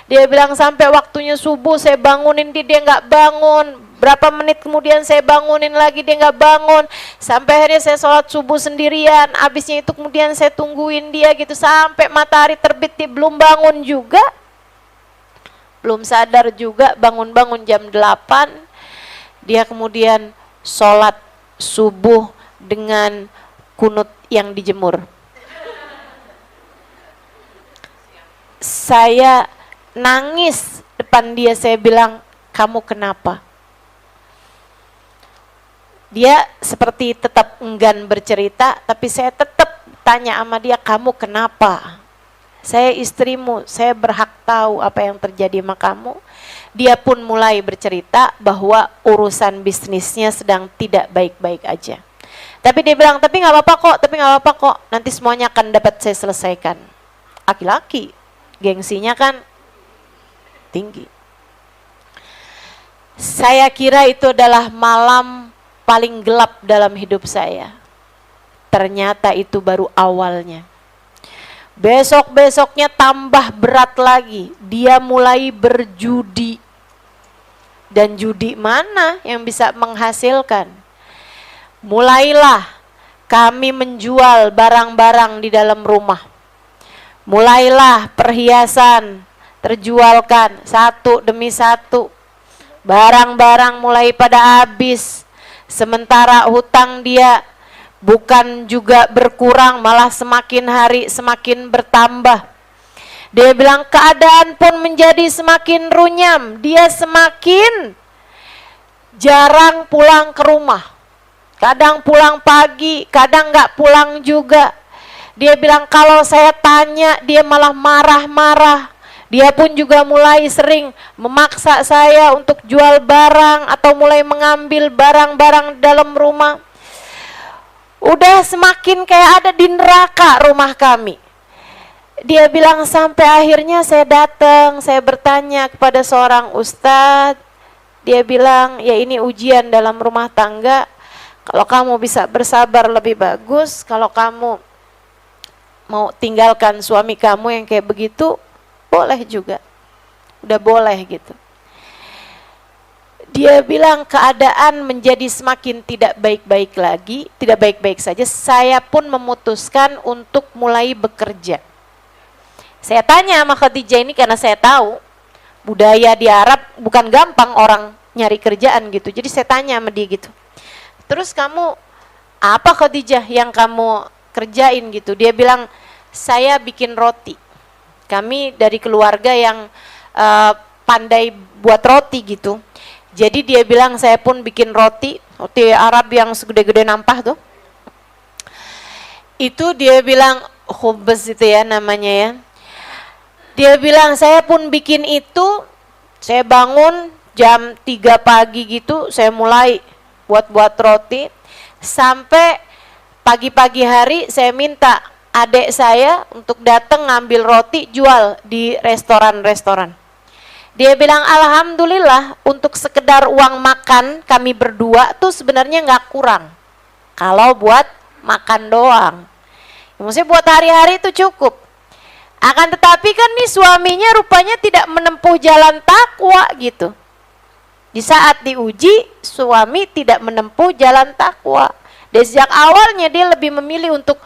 Dia bilang sampai waktunya subuh saya bangunin dia nggak bangun. Berapa menit kemudian saya bangunin lagi, dia nggak bangun. Sampai akhirnya saya sholat subuh sendirian. Abisnya itu kemudian saya tungguin dia gitu sampai matahari terbit, dia belum bangun juga. Belum sadar juga, bangun-bangun jam 8. Dia kemudian sholat subuh dengan kunut yang dijemur. Saya nangis depan dia, saya bilang, kamu kenapa? Dia seperti tetap enggan bercerita, tapi saya tetap tanya sama dia, kamu kenapa? Saya istrimu, saya berhak tahu apa yang terjadi sama kamu. Dia pun mulai bercerita bahwa urusan bisnisnya sedang tidak baik-baik aja. Tapi dia bilang, tapi nggak apa-apa kok, nanti semuanya akan dapat saya selesaikan. Laki-laki, gengsinya kan tinggi. Saya kira itu adalah malam paling gelap dalam hidup saya. Ternyata itu baru awalnya. Besok-besoknya tambah berat lagi. Dia mulai berjudi. Dan judi mana yang bisa menghasilkan? Mulailah kami menjual barang-barang di dalam rumah. Mulailah perhiasan terjualkan satu demi satu. Barang-barang mulai pada habis. Sementara hutang dia bukan juga berkurang, malah semakin hari semakin bertambah. Dia bilang keadaan pun menjadi semakin runyam. Dia semakin jarang pulang ke rumah. Kadang pulang pagi, kadang nggak pulang juga. Dia bilang kalau saya tanya dia malah marah-marah. Dia pun juga mulai sering memaksa saya untuk jual barang atau mulai mengambil barang-barang dalam rumah. Udah semakin kayak ada di neraka rumah kami. Dia bilang sampai akhirnya saya datang, saya bertanya kepada seorang ustadz. Dia bilang, ya ini ujian dalam rumah tangga. Kalau kamu bisa bersabar lebih bagus, kalau kamu mau tinggalkan suami kamu yang kayak begitu, boleh juga. Udah boleh gitu. Dia bilang keadaan menjadi semakin tidak baik-baik lagi, tidak baik-baik saja. Saya pun memutuskan untuk mulai bekerja. Saya tanya sama Khadijah ini karena saya tahu budaya di Arab bukan gampang orang nyari kerjaan gitu. Jadi saya tanya sama dia gitu. Terus kamu apa Khadijah yang kamu kerjain gitu? Dia bilang saya bikin roti. Kami dari keluarga yang pandai buat roti gitu. Jadi dia bilang saya pun bikin roti Arab yang segede-gede nampah tuh. Itu dia bilang khubz itu ya namanya ya. Dia bilang saya pun bikin itu, saya bangun jam 3 pagi gitu, saya mulai buat roti. Sampai pagi-pagi hari saya minta adik saya untuk datang ngambil roti jual di restoran-restoran. Dia bilang alhamdulillah untuk sekedar uang makan kami berdua tuh sebenarnya nggak kurang. Kalau buat makan doang. Ya, maksudnya buat hari-hari itu cukup. Akan tetapi kan nih suaminya rupanya tidak menempuh jalan takwa gitu. Di saat diuji, suami tidak menempuh jalan takwa. Dari sejak awalnya dia lebih memilih untuk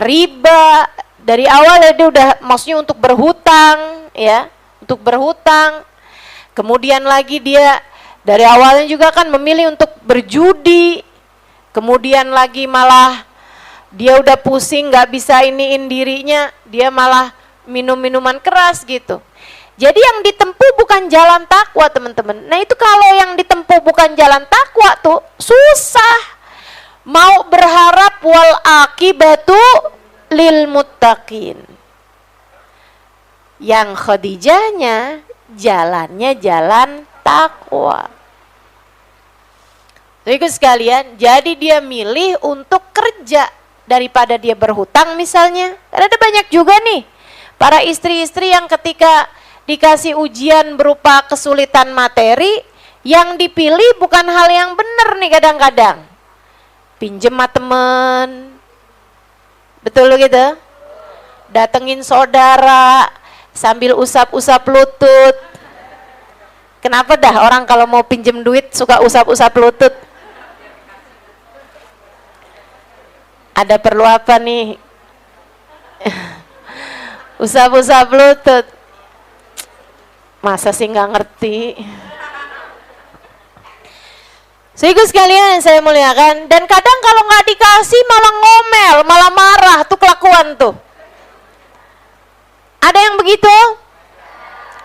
riba. Dari awalnya dia udah maksudnya untuk berhutang, ya, untuk berhutang. Kemudian lagi dia dari awalnya juga kan memilih untuk berjudi. Kemudian lagi malah dia udah pusing nggak bisa iniin dirinya, dia malah minum minuman keras gitu. Jadi yang ditempuh bukan jalan takwa teman-teman. Nah itu kalau yang ditempuh bukan jalan takwa tuh susah. Mau berharap wal akibatu lil muttaqin. Yang Khadijahnya jalannya jalan takwa. Jadi sekalian, jadi dia milih untuk kerja daripada dia berhutang misalnya. Karena ada banyak juga nih para istri-istri yang ketika dikasih ujian berupa kesulitan materi, yang dipilih bukan hal yang benar nih kadang-kadang. Pinjem sama temen, betul gitu? Datengin saudara sambil usap-usap lutut. Kenapa dah orang kalau mau pinjem duit suka usap-usap lutut? Ada perlu apa nih? Usap-usap lutut. Masa sih nggak ngerti? Sehingga sekalian saya muliakan, dan kadang kalau nggak dikasih malah ngomel, malah marah, tuh kelakuan tuh. Ada yang begitu?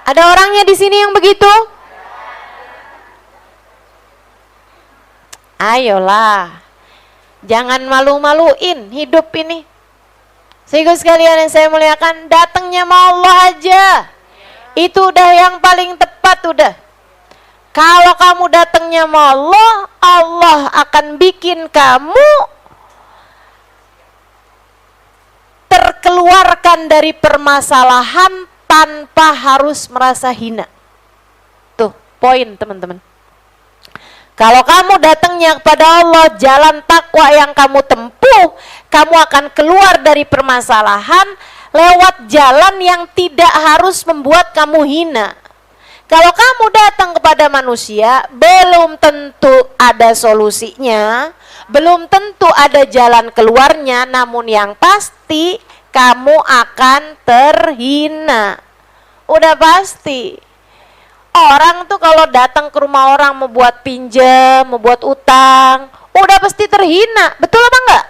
Ada orangnya di sini yang begitu? Ayolah, jangan malu-maluin hidup ini. Sehingga sekalian yang saya muliakan, datangnya sama Allah aja. Itu udah yang paling tepat udah. Kalau kamu datangnya sama Allah, Allah akan bikin kamu terkeluarkan dari permasalahan tanpa harus merasa hina. Tuh, poin teman-teman. Kalau kamu datangnya kepada Allah, jalan takwa yang kamu tempuh, kamu akan keluar dari permasalahan lewat jalan yang tidak harus membuat kamu hina. Kalau kamu datang kepada manusia, belum tentu ada solusinya, belum tentu ada jalan keluarnya, namun yang pasti kamu akan terhina. Udah pasti. Orang tuh kalau datang ke rumah orang mau buat pinjam, mau buat utang, udah pasti terhina. Betul apa enggak?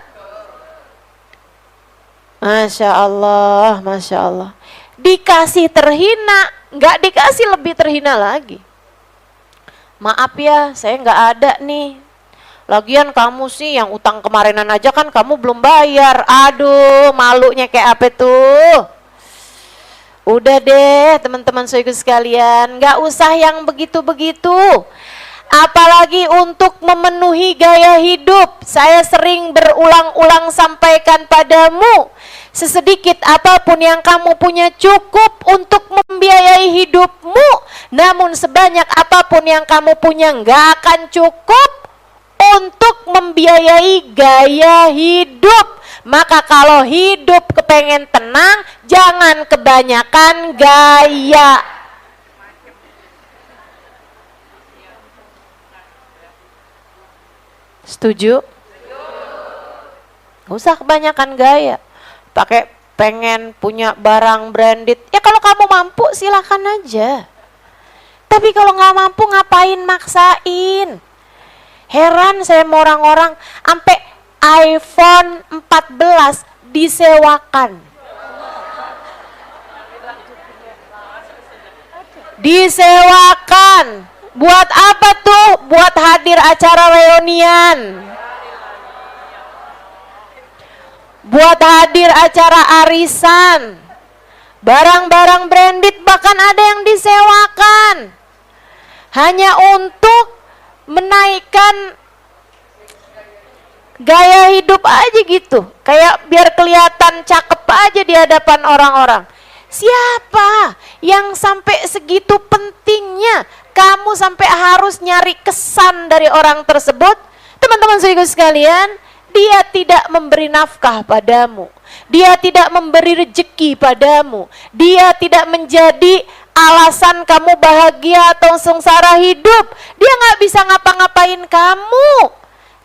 Masya Allah, Masya Allah. dikasih terhina, nggak dikasih lebih terhina lagi. Maaf ya, saya nggak ada nih. Lagian kamu sih yang utang kemarinan aja kan kamu belum bayar. Aduh, malunya kayak apa tuh? Udah deh teman-teman saudara sekalian, nggak usah yang begitu-begitu. Apalagi untuk memenuhi gaya hidup. Saya sering berulang-ulang sampaikan padamu, sesedikit apapun yang kamu punya cukup untuk membiayai hidupmu. Namun sebanyak apapun yang kamu punya nggak akan cukup untuk membiayai gaya hidup. Maka kalau hidup kepengen tenang, jangan kebanyakan gaya. Setuju? Gak usah kebanyakan gaya. Pakai pengen punya barang branded. Ya kalau kamu mampu silakan aja. Tapi kalau nggak mampu ngapain maksain? Heran saya sama orang-orang sampai iPhone 14 disewakan. Disewakan. Buat apa tuh? Buat hadir acara reunian. Buat hadir acara arisan. Barang-barang branded bahkan ada yang disewakan. Hanya untuk menaikkan gaya hidup aja gitu. Kayak biar kelihatan cakep aja di hadapan orang-orang. Siapa yang sampai segitu pentingnya kamu sampai harus nyari kesan dari orang tersebut? Teman-teman saudara sekalian, dia tidak memberi nafkah padamu. Dia tidak memberi rejeki padamu. Dia tidak menjadi alasan kamu bahagia atau sengsara hidup. Dia nggak bisa ngapa-ngapain kamu.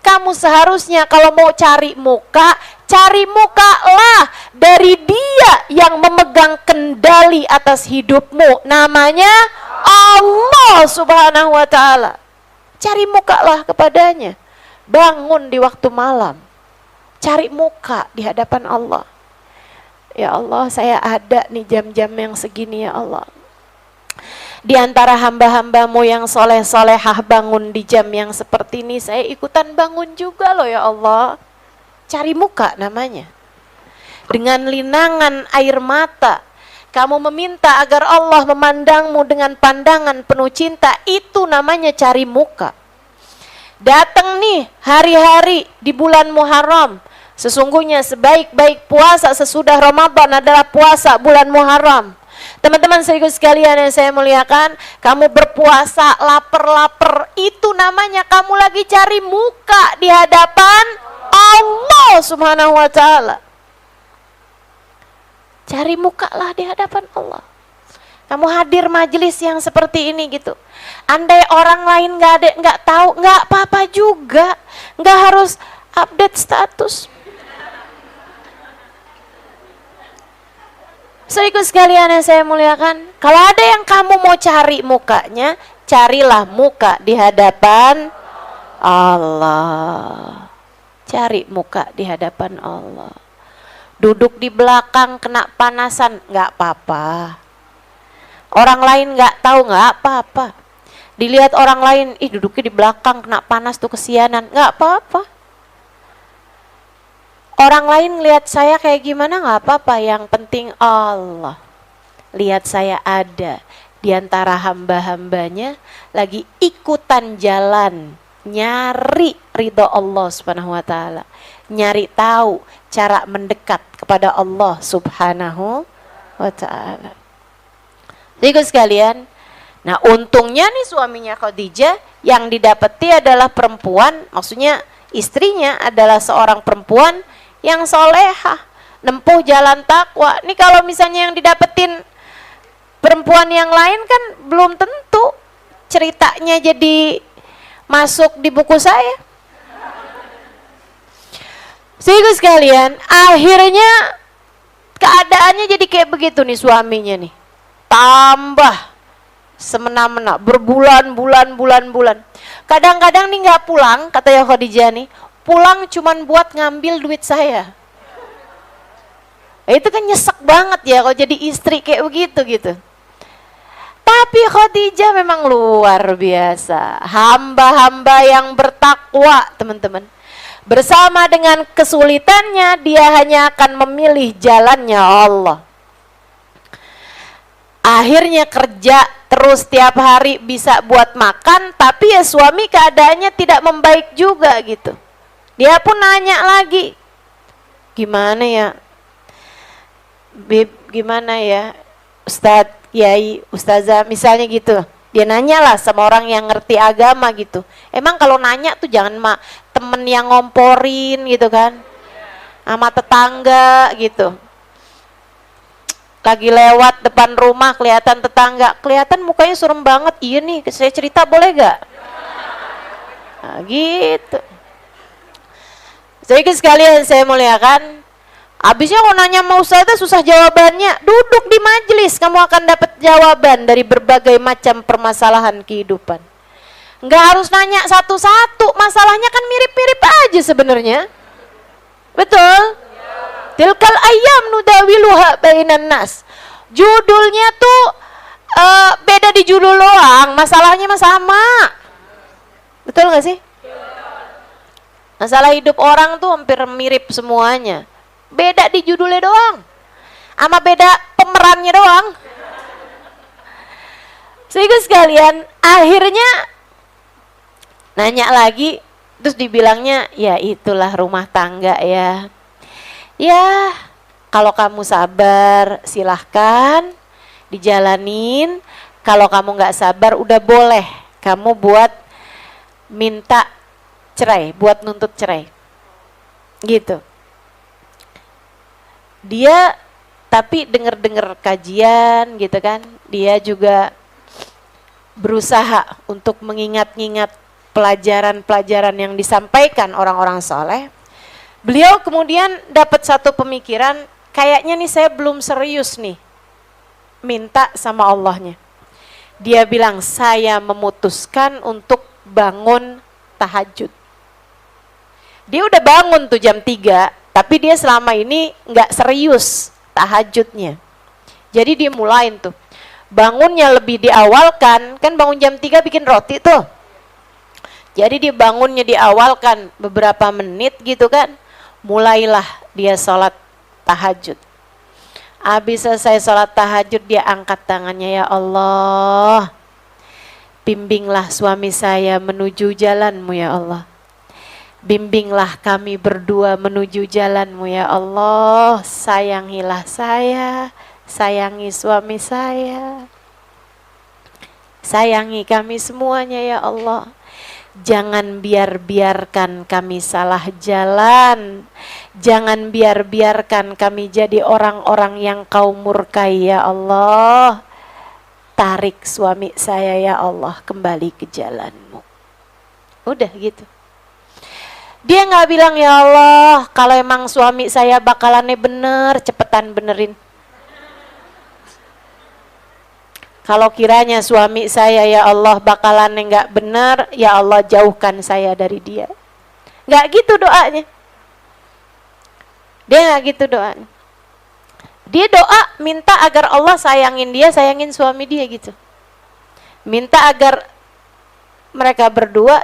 Kamu seharusnya kalau mau cari muka lah dari dia yang memegang kendali atas hidupmu. Namanya Allah Subhanahu wa ta'ala. Cari muka lah kepadanya. Bangun di waktu malam. Cari muka di hadapan Allah. Ya Allah, saya ada nih jam-jam yang segini ya Allah. Di antara hamba-hambamu yang soleh-solehah bangun di jam yang seperti ini, saya ikutan bangun juga loh ya Allah. Cari muka namanya. Dengan linangan air mata, kamu meminta agar Allah memandangmu dengan pandangan penuh cinta, itu namanya cari muka. Datang nih hari-hari di bulan Muharram. Sesungguhnya sebaik-baik puasa sesudah Ramadan adalah puasa bulan Muharram. Teman-teman sekaligus sekalian yang saya muliakan, kamu berpuasa lapar-lapar, itu namanya kamu lagi cari muka di hadapan Allah Subhanahu wa ta'ala. Cari muka lah di hadapan Allah. Kamu hadir majelis yang seperti ini gitu. Andai orang lain nggak tahu, nggak apa-apa juga, nggak harus update status. Saudaraku sekalian yang saya muliakan, kalau ada yang kamu mau cari mukanya, carilah muka di hadapan Allah. Cari muka di hadapan Allah. Duduk di belakang kena panasan, nggak apa-apa. Orang lain nggak tahu, nggak apa-apa. Dilihat orang lain, duduknya di belakang kena panas tuh kesianan, nggak apa-apa. Orang lain lihat saya kayak gimana nggak apa-apa, yang penting Allah lihat saya ada di antara hamba-hambanya lagi ikutan jalan nyari ridho Allah Subhanahu wa ta'ala, nyari tahu cara mendekat kepada Allah Subhanahu wa ta'ala. Jadi sekalian, nah untungnya nih suaminya Khadijah yang didapati adalah perempuan, maksudnya istrinya adalah seorang perempuan yang solehah, nempuh jalan takwa. Nih kalau misalnya yang didapetin perempuan yang lain kan belum tentu ceritanya jadi masuk di buku saya. Sehingga sekalian, akhirnya keadaannya jadi kayak begitu nih suaminya nih. Tambah semena-mena, berbulan-bulan. Kadang-kadang nih nggak pulang, kata ya Khadijah nih, pulang cuman buat ngambil duit saya. Itu kan nyesek banget ya kalau jadi istri kayak begitu gitu. Tapi Khadijah memang luar biasa. Hamba-hamba yang bertakwa, teman-teman. Bersama dengan kesulitannya, dia hanya akan memilih jalannya Allah. Akhirnya kerja terus tiap hari bisa buat makan, tapi ya suami keadaannya tidak membaik juga gitu. Dia pun nanya lagi, gimana ya, Bib, gimana ya, Ustadz, Kiai, Ustazah, misalnya gitu. Dia nanyalah sama orang yang ngerti agama gitu. Emang kalau nanya tuh jangan temen yang ngomporin gitu kan, sama tetangga gitu. Lagi lewat depan rumah kelihatan tetangga, kelihatan mukanya surem banget. Iya nih, saya cerita boleh gak? Nah, gitu. Jadi sekalian saya muliakan, habisnya kalau nanya sama Ustazah susah jawabannya, duduk di majelis kamu akan dapat jawaban dari berbagai macam permasalahan kehidupan. Nggak harus nanya satu-satu, masalahnya kan mirip-mirip aja sebenarnya. Betul? Tilkal ayyam nudawiluha bainan nas. Judulnya tuh beda di judul doang, masalahnya mah sama. Betul nggak sih? Masalah hidup orang tuh hampir mirip semuanya. Beda di judulnya doang, sama beda pemerannya doang. Sehingga sekalian akhirnya nanya lagi, terus dibilangnya ya itulah rumah tangga ya. Ya kalau kamu sabar silahkan dijalanin, kalau kamu nggak sabar udah boleh kamu buat minta cerai, buat nuntut cerai gitu. Dia tapi denger-denger kajian gitu kan, dia juga berusaha untuk mengingat-ingat pelajaran-pelajaran yang disampaikan orang-orang soleh. Beliau kemudian dapat satu pemikiran, kayaknya nih saya belum serius nih minta sama Allahnya. Dia bilang, saya memutuskan untuk bangun tahajud. Dia udah bangun tuh jam 3, tapi dia selama ini nggak serius tahajudnya. Jadi dia mulain tuh, bangunnya lebih diawalkan, kan bangun jam 3 bikin roti tuh. Jadi dia bangunnya diawalkan beberapa menit gitu kan, mulailah dia sholat tahajud. Habis selesai sholat tahajud dia angkat tangannya, ya Allah, bimbinglah suami saya menuju jalanmu ya Allah. Bimbinglah kami berdua menuju jalanmu ya Allah. Sayangilah saya, sayangi suami saya, sayangi kami semuanya ya Allah. Jangan biarkan kami salah jalan. Jangan biarkan kami jadi orang-orang yang kau murkai ya Allah. Tarik suami saya ya Allah kembali ke jalanmu. Udah gitu. Dia nggak bilang ya Allah kalau emang suami saya bakalannya bener, cepetan benerin. Kalau kiranya suami saya ya Allah bakalannya nggak bener, ya Allah jauhkan saya dari dia. Nggak gitu doanya. Dia nggak gitu doanya. Dia doa minta agar Allah sayangin dia, sayangin suami dia gitu. Minta agar mereka berdua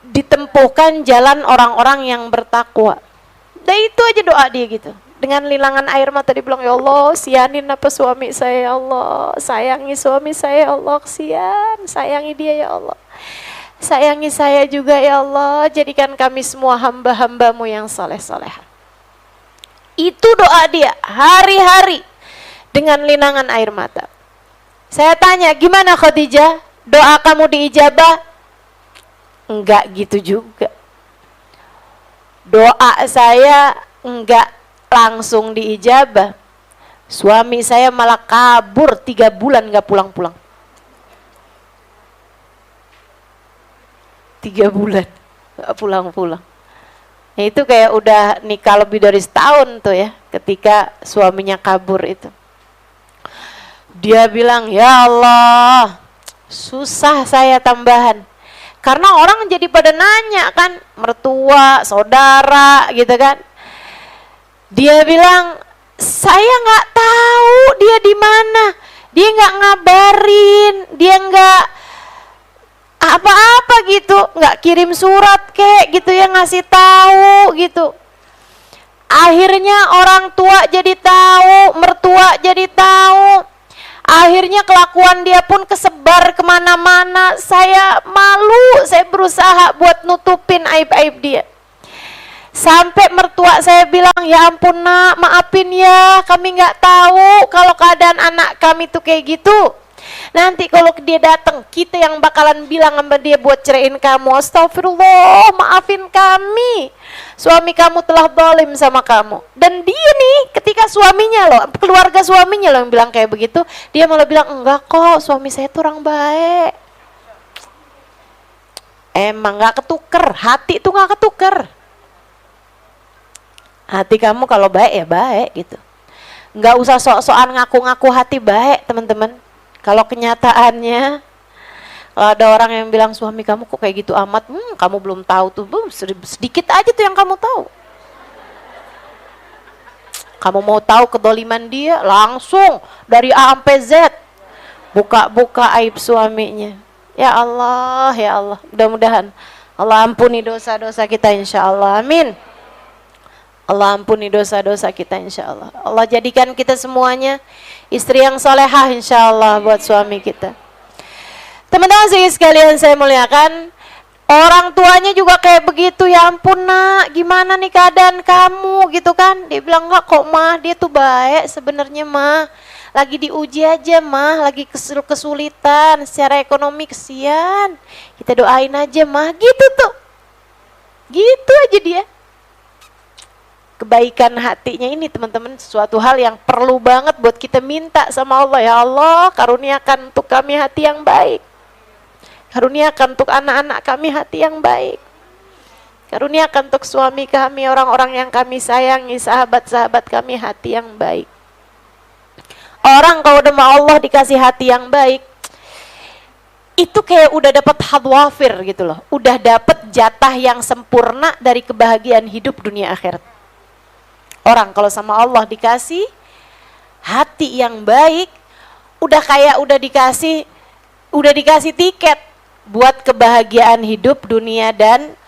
ditempuhkan jalan orang-orang yang bertakwa. Dan itu aja doa dia gitu. Dengan lilangan air mata dia bilang, ya Allah sianin apa suami saya ya Allah, sayangi suami saya ya Allah, kesian, sayangi dia ya Allah, sayangi saya juga ya Allah, jadikan kami semua hamba-hambamu yang soleh-soleha. Itu doa dia hari-hari dengan linangan air mata. Saya tanya, gimana Khadijah, doa kamu diijabah? Enggak gitu juga. Doa saya enggak langsung diijabah. Suami saya malah kabur 3 bulan gak pulang-pulang. 3 bulan gak pulang-pulang. Itu kayak udah nikah lebih dari setahun tuh ya, ketika suaminya kabur itu. Dia bilang, ya Allah, susah saya tambahan. Karena orang jadi pada nanya kan, mertua, saudara gitu kan. Dia bilang, saya nggak tahu dia di mana, dia nggak ngabarin, dia nggak apa-apa gitu, nggak kirim surat kek gitu ya ngasih tahu gitu. Akhirnya orang tua jadi tahu, mertua jadi tahu. Akhirnya kelakuan dia pun kesebar kemana-mana. Saya malu, saya berusaha buat nutupin aib-aib dia. Sampai mertua saya bilang, ya ampun nak, maafin ya, kami nggak tahu kalau keadaan anak kami tuh kayak gitu. Nanti kalau dia datang, kita yang bakalan bilang sama dia buat ceraiin kamu. Astagfirullah, maafin kami. Suami kamu telah zalim sama kamu. Dan dia nih, ketika suaminya loh, keluarga suaminya loh yang bilang kayak begitu, dia malah bilang, enggak kok, suami saya tuh orang baik. Emang nggak ketuker, hati tuh nggak ketuker. Hati kamu kalau baik ya baik gitu. Nggak usah sok-sokan ngaku-ngaku hati baik teman-teman. Kalau kenyataannya, kalau ada orang yang bilang suami kamu kok kayak gitu amat, kamu belum tahu tuh, sedikit aja tuh yang kamu tahu. Kamu mau tahu kedoliman dia, langsung dari A sampai Z, buka-buka aib suaminya. Ya Allah, mudah-mudahan Allah ampuni dosa-dosa kita insya Allah, amin. Allah ampuni dosa-dosa kita insya Allah. Allah jadikan kita semuanya istri yang solehah insya Allah buat suami kita. Teman-teman sekalian saya muliakan, orang tuanya juga kayak begitu. Ya ampun nak, gimana nih keadaan kamu gitu kan. Dia bilang enggak kok mah, dia tuh baik sebenarnya mah. Lagi diuji aja mah, lagi kesulitan secara ekonomi, kesian. Kita doain aja mah, gitu tuh. Gitu aja dia. Kebaikan hatinya ini teman-teman sesuatu hal yang perlu banget buat kita minta sama Allah. Ya Allah, karuniakan untuk kami hati yang baik. Karuniakan untuk anak-anak kami hati yang baik. Karuniakan untuk suami kami, orang-orang yang kami sayangi, sahabat-sahabat kami hati yang baik. Orang kalau udah sama Allah dikasih hati yang baik, itu kayak udah dapat hadwafir gitu loh. Udah dapat jatah yang sempurna dari kebahagiaan hidup dunia akhirat. Orang kalau sama Allah dikasih hati yang baik, udah kayak udah dikasih tiket buat kebahagiaan hidup dunia dan